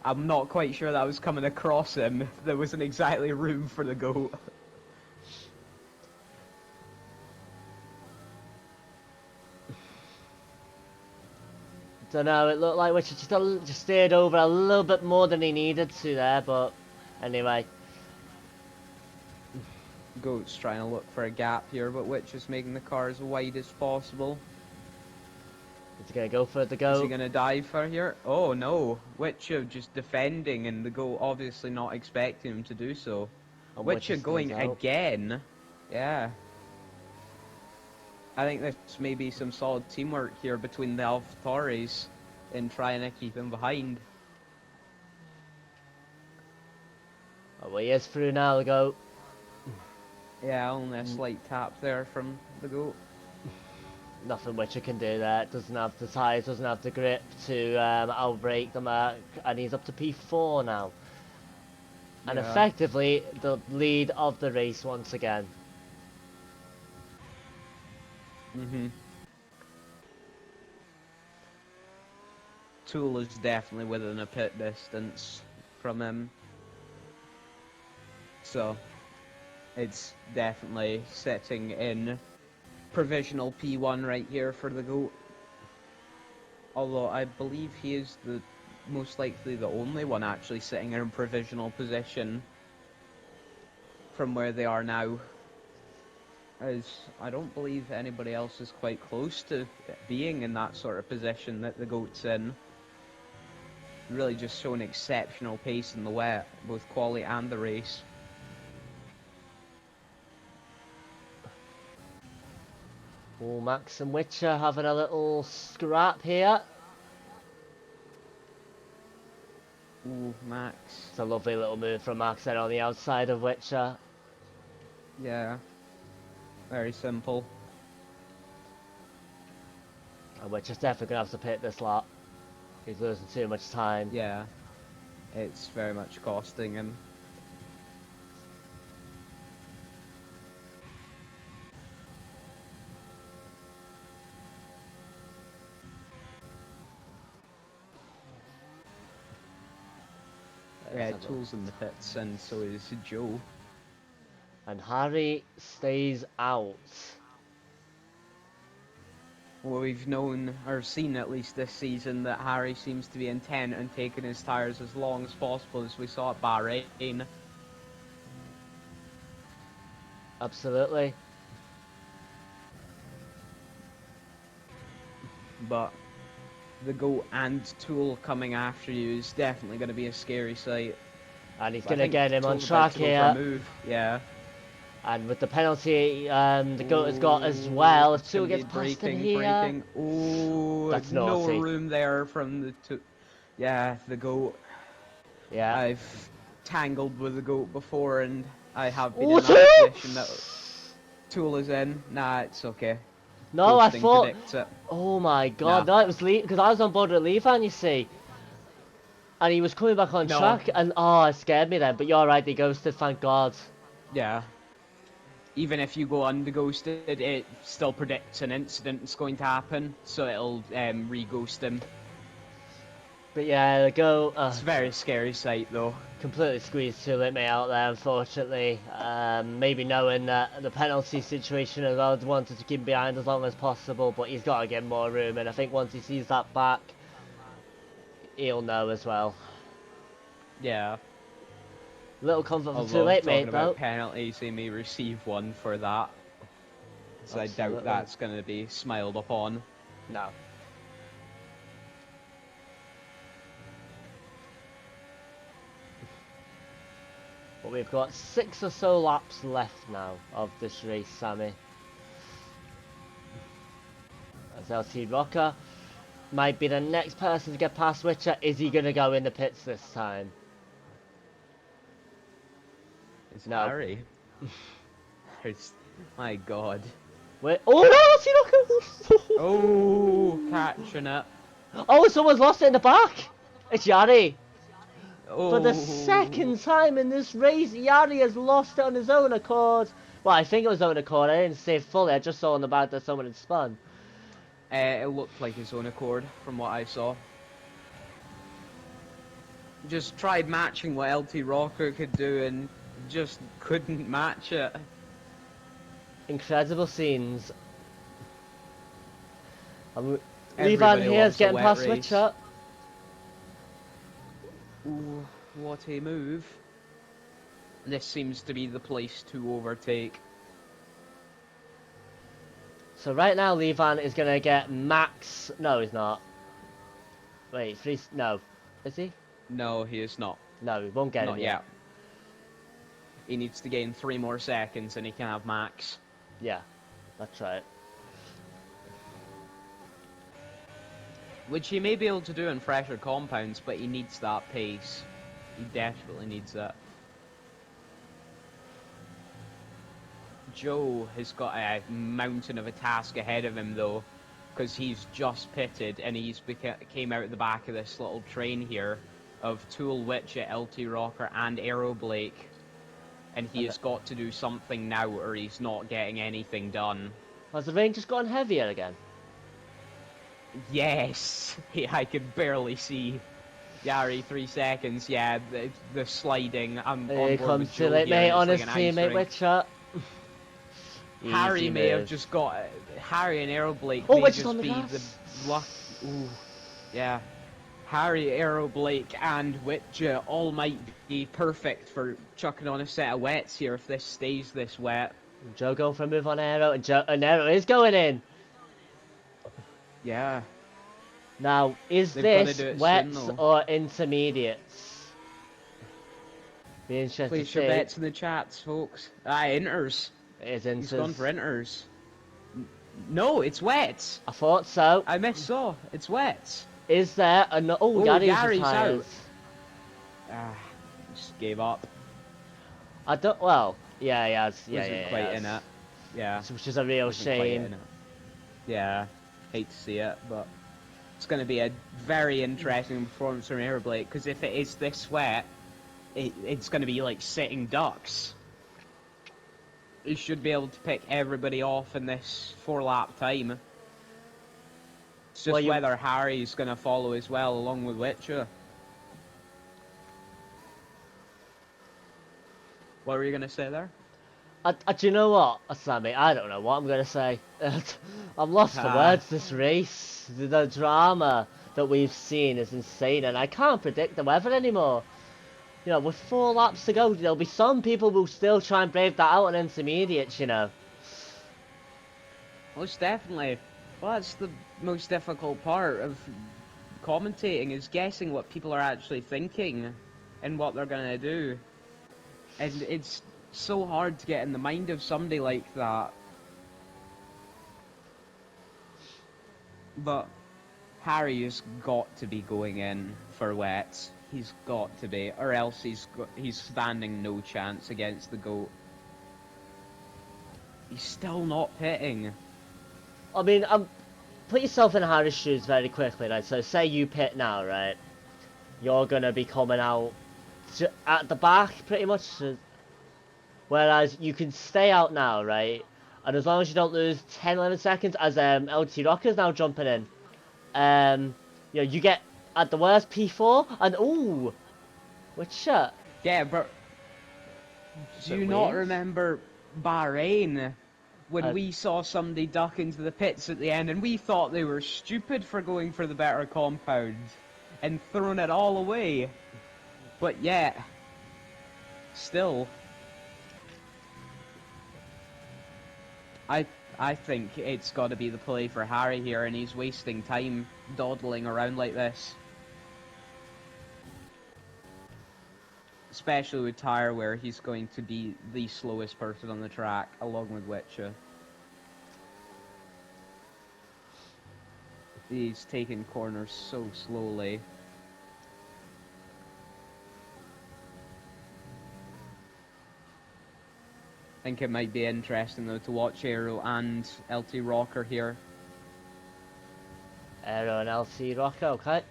Speaker 2: I'm not quite sure that I was coming across him. There wasn't exactly room for the goat.
Speaker 1: Don't know, it looked like Witcher just steered over a little bit more than he needed to there, but anyway.
Speaker 2: Goat's trying to look for a gap here, but Witch is making the car as wide as possible.
Speaker 1: Is he going to go for the
Speaker 2: Is
Speaker 1: goat?
Speaker 2: he going to dive for here? Oh no, Witcher just defending and the goat obviously not expecting him to do so.
Speaker 1: And
Speaker 2: Witcher
Speaker 1: stays
Speaker 2: going
Speaker 1: out.
Speaker 2: again. Yeah. I think this may be some solid teamwork here between the AlphaTauris in trying to keep him behind.
Speaker 1: Oh, well, he is through now, the goat.
Speaker 2: Yeah, only a slight tap there from the goat.
Speaker 1: Nothing Witcher can do there. Doesn't have the tyres, doesn't have the grip to outbrake the mark, and he's up to P4 now. And
Speaker 2: Yeah.
Speaker 1: effectively, the lead of the race once again.
Speaker 2: Tool is definitely within a pit distance from him. So, it's definitely sitting in provisional P1 right here for the GOAT. Although I believe he is the most likely the only one actually sitting in a provisional position from where they are now. As I don't believe anybody else is quite close to being in that sort of position that the GOAT's in. Really just showing exceptional pace in the wet, both quali and the race.
Speaker 1: Oh, Max and Witcher having a little scrap here.
Speaker 2: Ooh, Max.
Speaker 1: It's a lovely little move from Max there on the outside of Witcher.
Speaker 2: Yeah. Very simple.
Speaker 1: And Witcher's definitely going to have to pit this lot. He's losing too much time.
Speaker 2: Yeah. It's very much costing him. Yeah, Tool's in the pits, and so is Joe.
Speaker 1: And Harry stays out.
Speaker 2: Well, we've known, or seen at least this season, that Harry seems to be intent on taking his tyres as long as possible, as we saw at Bahrain.
Speaker 1: Absolutely.
Speaker 2: But the GOAT and Tool coming after you is definitely going to be a scary sight.
Speaker 1: And he's going to get him on
Speaker 2: Tool's about
Speaker 1: track
Speaker 2: to go for a
Speaker 1: here.
Speaker 2: move. Yeah.
Speaker 1: And with the penalty the goat has got as well, if Tool gets past him here.
Speaker 2: Oh,
Speaker 1: That's
Speaker 2: no
Speaker 1: naughty.
Speaker 2: room there from the Tool. Yeah, the GOAT.
Speaker 1: Yeah.
Speaker 2: I've tangled with the GOAT before, and I have been
Speaker 1: Oh,
Speaker 2: in that position that Tool is in. Nah, it's okay.
Speaker 1: No, I
Speaker 2: Ghosting
Speaker 1: thought.
Speaker 2: predicts it.
Speaker 1: Oh my god,
Speaker 2: Nah.
Speaker 1: no, it was Lee, because I was on board with Levan, you see. And he was coming back on
Speaker 2: No.
Speaker 1: track, and oh, it scared me then. But you're right, they ghosted, thank god.
Speaker 2: Yeah. Even if you go unghosted, it still predicts an incident is going to happen, so it'll re-ghost him.
Speaker 1: But yeah, the goat
Speaker 2: It's a very scary sight, though.
Speaker 1: completely squeezed too late me out there, unfortunately. Maybe knowing that the penalty situation as well, wanted to keep him behind as long as possible, but he's got to get more room, and I think once he sees that back, he'll know as well.
Speaker 2: Yeah.
Speaker 1: Little comfort for
Speaker 2: Although,
Speaker 1: too late,
Speaker 2: talking
Speaker 1: mate,
Speaker 2: about
Speaker 1: though.
Speaker 2: penalties, he may receive one for that. So I doubt
Speaker 1: Absolutely.
Speaker 2: that's going to be smiled upon.
Speaker 1: No. But we've got 6 or so laps left now of this race, Sammy. As LT Rocker might be the next person to get past Witcher. Is he going to go in the pits this time?
Speaker 2: It's
Speaker 1: No.
Speaker 2: Harry. My god.
Speaker 1: Wait. Oh no, LT Rocker!
Speaker 2: Oh, catching it.
Speaker 1: Oh, someone's lost it in the back! It's Yari.
Speaker 2: Oh.
Speaker 1: For the second time in this race, Yari has lost it on his own accord. Well, I think it was own accord. I didn't say fully. I just saw on the back that someone had spun.
Speaker 2: It looked like his own accord from what I saw. Just tried matching what LT Rocker could do and just couldn't match it.
Speaker 1: Incredible scenes. Levan
Speaker 2: Everybody
Speaker 1: here is
Speaker 2: loves a
Speaker 1: getting
Speaker 2: wet
Speaker 1: past
Speaker 2: race.
Speaker 1: Switcher.
Speaker 2: Ooh, what a move. This seems to be the place to overtake.
Speaker 1: So right now Levan is going to get max... No, he's not. Wait, no. Is he?
Speaker 2: No, he is not.
Speaker 1: No, he won't get
Speaker 2: Not
Speaker 1: him yet.
Speaker 2: yet. He needs to gain 3 more seconds and he can have max.
Speaker 1: Yeah, that's right.
Speaker 2: Which he may be able to do in fresher compounds, but he needs that pace. He desperately needs that. Joe has got a mountain of a task ahead of him though, because he's just pitted and he's came out the back of this little train here of Tool Witcher, LT Rocker and Aero Blake, and he has got to do something now or he's not getting anything done.
Speaker 1: Has the rain just gotten heavier again?
Speaker 2: Yes, I could barely see. Yari, 3 seconds, yeah, the sliding. I'm
Speaker 1: Here
Speaker 2: on board
Speaker 1: comes
Speaker 2: with Joe
Speaker 1: too late,
Speaker 2: here,
Speaker 1: mate,
Speaker 2: and
Speaker 1: on
Speaker 2: it's
Speaker 1: his
Speaker 2: like an ice
Speaker 1: teammate
Speaker 2: rink.
Speaker 1: Witcher.
Speaker 2: Harry
Speaker 1: Easy
Speaker 2: may have
Speaker 1: move.
Speaker 2: just got Harry and Aero Blake
Speaker 1: Oh,
Speaker 2: may
Speaker 1: Witcher's
Speaker 2: just
Speaker 1: on the
Speaker 2: be
Speaker 1: gas.
Speaker 2: the luck. Ooh, yeah. Harry, Aero Blake, and Witcher all might be perfect for chucking on a set of wets here if this stays this wet.
Speaker 1: Joe going for a move on Aero, and Aero is going in.
Speaker 2: Yeah.
Speaker 1: Now, is
Speaker 2: They've gotta
Speaker 1: this
Speaker 2: do it
Speaker 1: wets
Speaker 2: soon, though.
Speaker 1: or intermediates? Be interested to
Speaker 2: Place your
Speaker 1: see.
Speaker 2: bets in the chats, folks. Inters.
Speaker 1: It is
Speaker 2: He's gone
Speaker 1: inters.
Speaker 2: for inters. No, it's wets.
Speaker 1: I thought so.
Speaker 2: I missaw. It's wets.
Speaker 1: Is there a no? Oh, Gary's
Speaker 2: Gary's
Speaker 1: retired.
Speaker 2: out. Just gave up.
Speaker 1: I don't. Well, yeah, he has. Yeah,
Speaker 2: Wasn't
Speaker 1: yeah,
Speaker 2: quite
Speaker 1: he
Speaker 2: in
Speaker 1: has.
Speaker 2: it. Yeah.
Speaker 1: Which is a real
Speaker 2: Wasn't quite
Speaker 1: shame.
Speaker 2: in it. Yeah. Hate to see it, but it's going to be a very interesting performance from Aero Blake because if it is this wet, it's going to be like sitting ducks. He should be able to pick everybody off in this 4-lap time. It's just whether Harry's going to follow as well along with Witcher. What were you going to say there?
Speaker 1: Do you know what, Sammy? I don't know what I'm going to say. I'm lost for words this race. The drama that we've seen is insane, and I can't predict the weather anymore. You know, with 4 laps to go, there'll be some people who will still try and brave that out on intermediates, you know.
Speaker 2: Most definitely. Well, that's the most difficult part of commentating, is guessing what people are actually thinking and what they're going to do. And it's so hard to get in the mind of somebody like that. But Harry has got to be going in for wets. He's got to be, or else he's standing no chance against the GOAT. He's still not pitting.
Speaker 1: I mean, put yourself in Harry's shoes very quickly, right? So say you pit now, right? You're gonna be coming out at the back, pretty much. Whereas you can stay out now, right? And as long as you don't lose 10, 11 seconds, as LT Rocker's now jumping in, you know, you get at the worst P4, and ooh, which shot?
Speaker 2: Yeah, but do you not remember Bahrain? When we saw somebody duck into the pits at the end, and we thought they were stupid for going for the better compound and throwing it all away. But yet, still, I think it's got to be the play for Harry here, and he's wasting time dawdling around like this. Especially with Tyre, where he's going to be the slowest person on the track, along with Witcher. He's taking corners so slowly. I think it might be interesting though to watch Aero and LT Rocker here.
Speaker 1: Aero and LT Rocker, okay.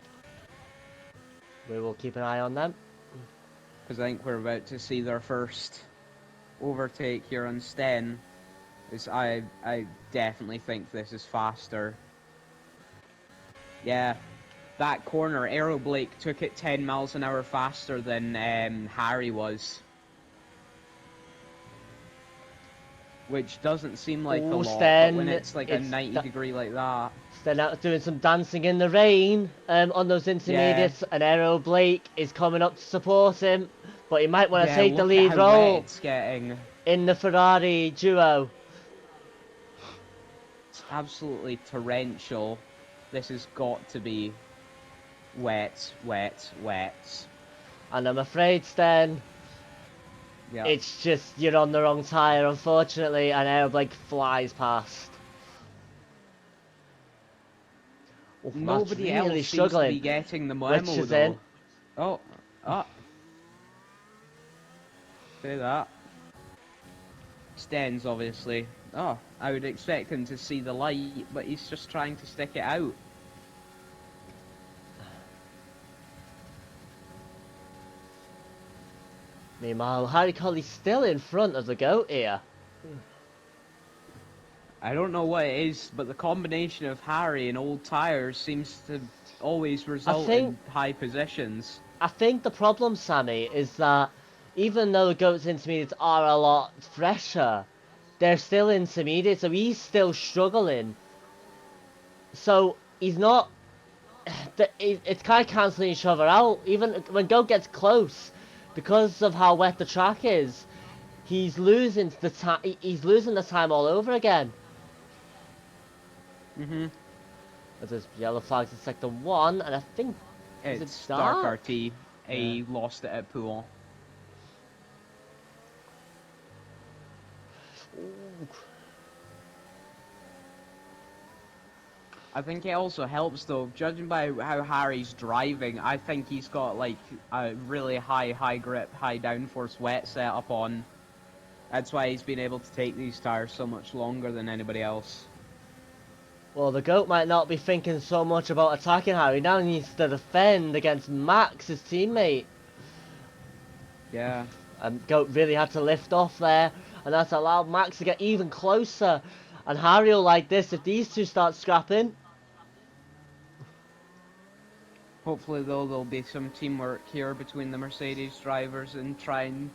Speaker 1: We will keep an eye on them.
Speaker 2: Because I think we're about to see their first overtake here on Sten. I definitely think this is faster. Yeah, that corner, Aero Blake took it 10 miles an hour faster than Harry was. Which doesn't seem like a lot, but when it's like a 90 degree like that.
Speaker 1: Sten out doing some dancing in the rain on those intermediates, and Aero Blake is coming up to support him, but he might want to take the lead role
Speaker 2: it's getting.
Speaker 1: in the Ferrari duo.
Speaker 2: It's absolutely torrential. This has got to be wet.
Speaker 1: And I'm afraid, Sten,
Speaker 2: yeah.
Speaker 1: it's just you're on the wrong tyre, unfortunately, and Aero Blake flies past. Oh,
Speaker 2: Nobody
Speaker 1: really
Speaker 2: else
Speaker 1: struggling.
Speaker 2: seems to be getting the memo,
Speaker 1: Which is
Speaker 2: though.
Speaker 1: in.
Speaker 2: Oh. Say that. Sten's obviously. Oh, I would expect him to see the light, but he's just trying to stick it out.
Speaker 1: Meanwhile, Harry Colley's still in front of the goat here.
Speaker 2: I don't know what it is, but the combination of Harry and old tyres seems to always result in high positions.
Speaker 1: I think the problem, Sammy, is that even though the GOAT's intermediates are a lot fresher, they're still intermediate, so he's still struggling. So he's not... It's kind of cancelling each other out. Even when GOAT gets close, because of how wet the track is, he's losing the time. He's losing the time all over again. There's yellow flags in sector 1, and I think
Speaker 2: it's Dark RT. He lost it at Pool. I think it also helps though, judging by how Harry's driving, I think he's got like a really high grip, high downforce wet setup on. That's why he's been able to take these tires so much longer than anybody else.
Speaker 1: Well, the GOAT might not be thinking so much about attacking Harry, now he needs to defend against Max, his teammate.
Speaker 2: Yeah.
Speaker 1: GOAT really had to lift off there, and that's allowed Max to get even closer. And Harry will like this if these two start scrapping.
Speaker 2: Hopefully though there'll be some teamwork here between the Mercedes drivers and try and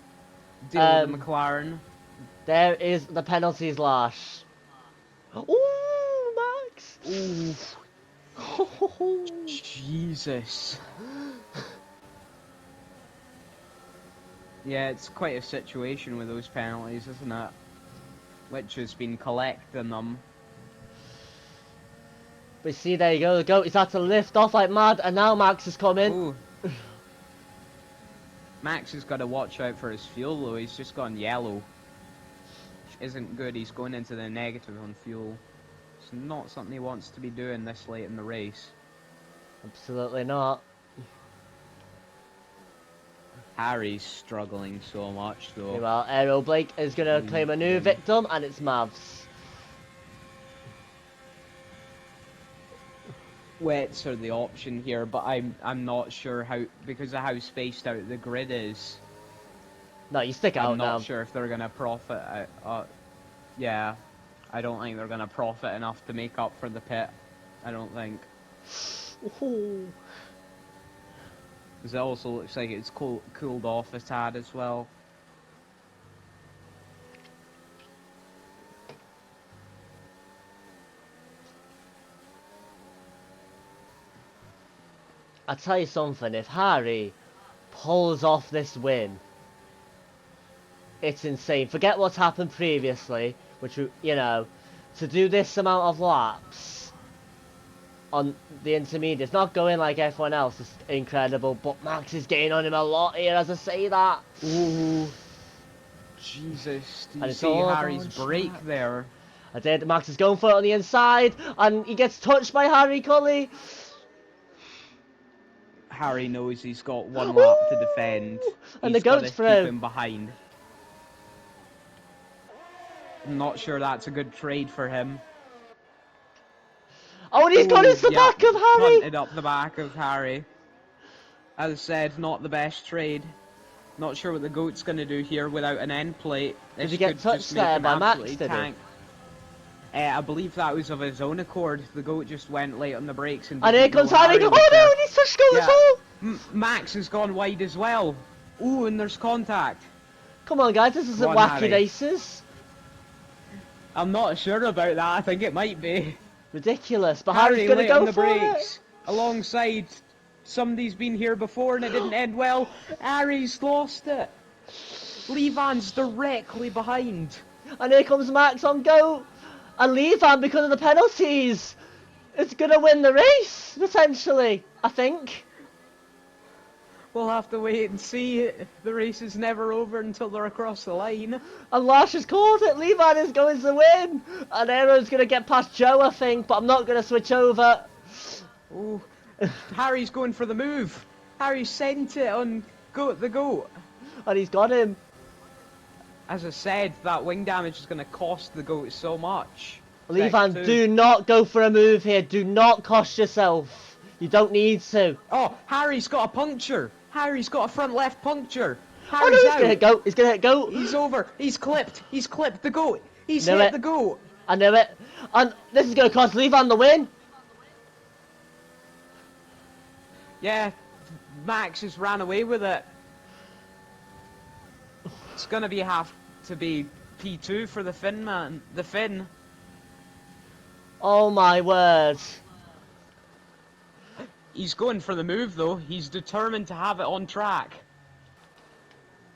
Speaker 2: deal with the McLaren.
Speaker 1: There is the penalties, Lash. Ooh, Max!
Speaker 2: Ooh. Jesus. Yeah, it's quite a situation with those penalties, isn't it? Which has been collecting them.
Speaker 1: But see, there you go, the GOAT is had to lift off like mad, and now Max is coming.
Speaker 2: Ooh. Max has got to watch out for his fuel though, he's just gone yellow. Which isn't good, he's going into the negative on fuel. It's not something he wants to be doing this late in the race.
Speaker 1: Absolutely not.
Speaker 2: Harry's struggling so much though.
Speaker 1: Well, Aero Blake is going to claim a new victim, and it's Mavs.
Speaker 2: Wets are the option here, but I'm not sure how, because of how spaced out the grid is.
Speaker 1: No, you stick out now.
Speaker 2: I'm not sure if they're gonna profit. Yeah, I don't think they're gonna profit enough to make up for the pit. I don't think. Because it also looks like it's cooled off a tad as well.
Speaker 1: I'll tell you something, if Harry pulls off this win, it's insane. Forget what's happened previously, which, you know, to do this amount of laps on the intermediates, not going like everyone else, is incredible, but Max is getting on him a lot here as I say that.
Speaker 2: Ooh. Jesus, do you see Harry's brake there?
Speaker 1: I did. Max is going for it on the inside, and he gets touched by Harry Colley.
Speaker 2: Harry knows he's got one lap to defend.
Speaker 1: And the GOAT's through.
Speaker 2: Keep him behind. I'm not sure that's a good trade for him.
Speaker 1: Oh, and he's got into the back of Harry!
Speaker 2: Punted up the back of Harry. As I said, not the best trade. Not sure what the GOAT's going to do here without an end plate.
Speaker 1: Did he get touched there by Max, did he?
Speaker 2: I believe that was of his own accord. The goat just went late on the brakes and
Speaker 1: And here
Speaker 2: didn't know
Speaker 1: comes Harry.
Speaker 2: Harry
Speaker 1: Oh
Speaker 2: was
Speaker 1: no,
Speaker 2: there.
Speaker 1: and he's touched goal as
Speaker 2: Yeah.
Speaker 1: well.
Speaker 2: Max has gone wide as well. Ooh, and there's contact.
Speaker 1: Come on, guys, this isn't
Speaker 2: Go on,
Speaker 1: wacky
Speaker 2: Harry.
Speaker 1: races.
Speaker 2: I'm not sure about that. I think it might be.
Speaker 1: Ridiculous, but
Speaker 2: Harry
Speaker 1: Harry's gonna
Speaker 2: late
Speaker 1: go
Speaker 2: on the
Speaker 1: for
Speaker 2: brakes.
Speaker 1: it.
Speaker 2: Alongside somebody's been here before and it didn't end well. Harry's lost it. Levan's directly behind.
Speaker 1: And here comes Max on go. And Levan, because of the penalties, is gonna win the race potentially. I think.
Speaker 2: We'll have to wait and see. The race is never over until they're across the line.
Speaker 1: And Lash has called it. Levan is going to win. And Aaron's going to get past Joe, I think. But I'm not going to switch over.
Speaker 2: Ooh. Harry's going for the move. Harry sent it on the goat.
Speaker 1: And he's got him.
Speaker 2: As I said, that wing damage is going to cost the goat so much.
Speaker 1: Levan, do not go for a move here. Do not cost yourself. You don't need to.
Speaker 2: Oh, Harry's got a puncture. Harry's got a front left puncture.
Speaker 1: Oh
Speaker 2: Harry's
Speaker 1: no, he's
Speaker 2: out.
Speaker 1: gonna hit goat. He's gonna hit goat.
Speaker 2: He's over. He's clipped. He's clipped the goat. He's
Speaker 1: Knew
Speaker 2: hit
Speaker 1: it.
Speaker 2: the goat.
Speaker 1: I knew it. And this is gonna cost Levan the win.
Speaker 2: Yeah, Max has ran away with it. It's gonna have to be P2 for the Finn man. The Finn.
Speaker 1: Oh my word.
Speaker 2: He's going for the move though. He's determined to have it on track.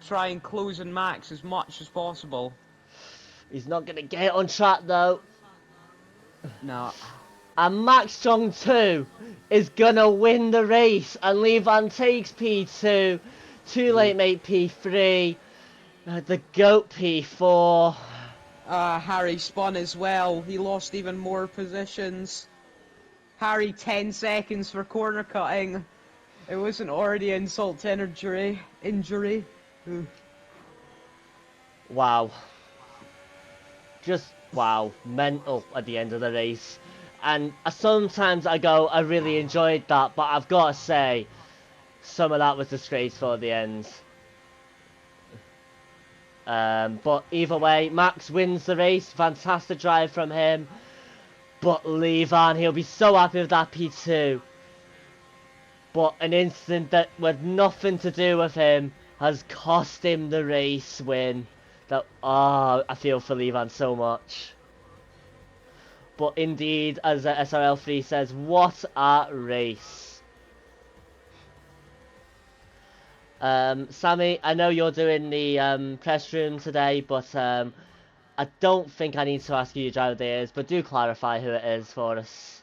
Speaker 2: Try and close in Max as much as possible.
Speaker 1: He's not gonna get it on track though.
Speaker 2: No.
Speaker 1: And Max Strong 2 is gonna win the race. And Levan takes P2. Too late mate P3. The GOAT P4.
Speaker 2: Harry spun as well. He lost even more positions. Harry 10 seconds for corner cutting. It wasn't already insult to injury. Ooh.
Speaker 1: Wow. Just wow. Mental at the end of the race. And sometimes I go, I really enjoyed that, but I've got to say, some of that was disgraceful at the end. But either way, Max wins the race. Fantastic drive from him. But Levan, he'll be so happy with that P2. But an incident that with nothing to do with him has cost him the race win. That I feel for Levan so much. But indeed, as SRL 3 says, what a race. Sammy, I know you're doing the press room today, but I don't think I need to ask you who your driver day is, but do clarify who it is for us.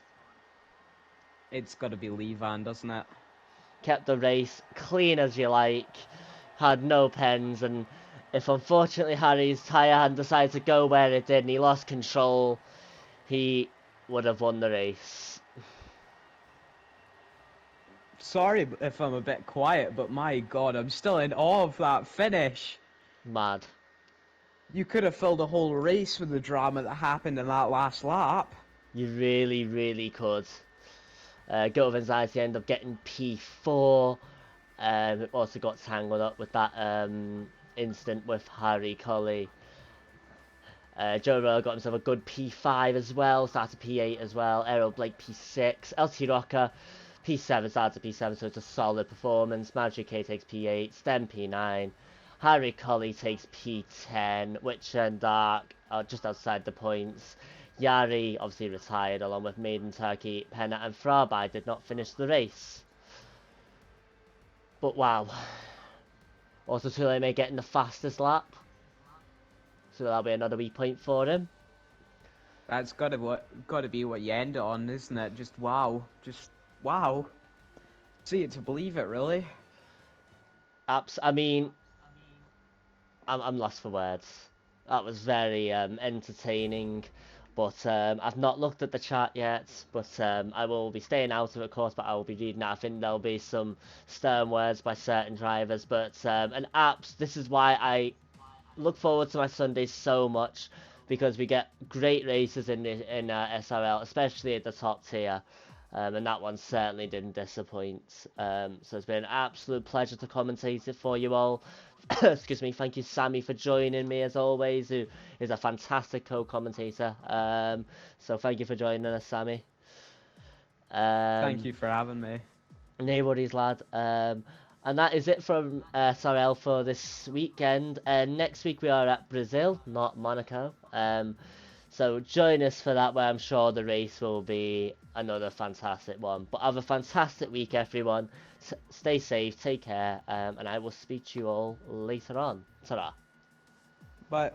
Speaker 2: It's got to be Levan, doesn't it?
Speaker 1: Kept the race clean as you like, had no pens, and if unfortunately Harry's tyre hadn't decided to go where it did and he lost control, he would have won the race.
Speaker 2: Sorry if I'm a bit quiet, but my god, I'm still in awe of that finish.
Speaker 1: Mad.
Speaker 2: You could have filled a whole race with the drama that happened in that last lap.
Speaker 1: You really, really could. Go with Anxiety ended up getting P4. Also got tangled up with that incident with Harry Colley. Joe Rowe got himself a good P5 as well, started P8 as well. Errol Blake P6. LT Rocker P7, started P7, so it's a solid performance. Magic K takes P8, Stem P9. Harry Colley takes P10, Witch and Dark are just outside the points. Yari obviously retired along with Maiden Turkey, Penna and Frabai did not finish the race. But wow. Also Tule may getting the fastest lap. So that'll be another wee point for him.
Speaker 2: That's gotta be what you end on, isn't it? Just wow. Just wow. See it to believe it, really.
Speaker 1: I mean, I'm lost for words. That was very entertaining. But I've not looked at the chat yet. But I will be staying out of it, of course. But I will be reading it. I think there'll be some stern words by certain drivers. But and apps. This is why I look forward to my Sundays so much, because we get great races in SRL, especially at the top tier. And that one certainly didn't disappoint. So it's been an absolute pleasure to commentate it for you all. Excuse me. Thank you, Sammy, for joining me as always, who is a fantastic co-commentator. So thank you for joining us, Sammy.
Speaker 2: Thank you for having me.
Speaker 1: No worries, lad. And that is it from SRL for this weekend. Next week we are at Brazil, not Monaco. So join us for that, where I'm sure the race will be another fantastic one. But have a fantastic week, everyone. Stay safe, take care, and I will speak to you all later on. Ta-ra.
Speaker 2: Bye.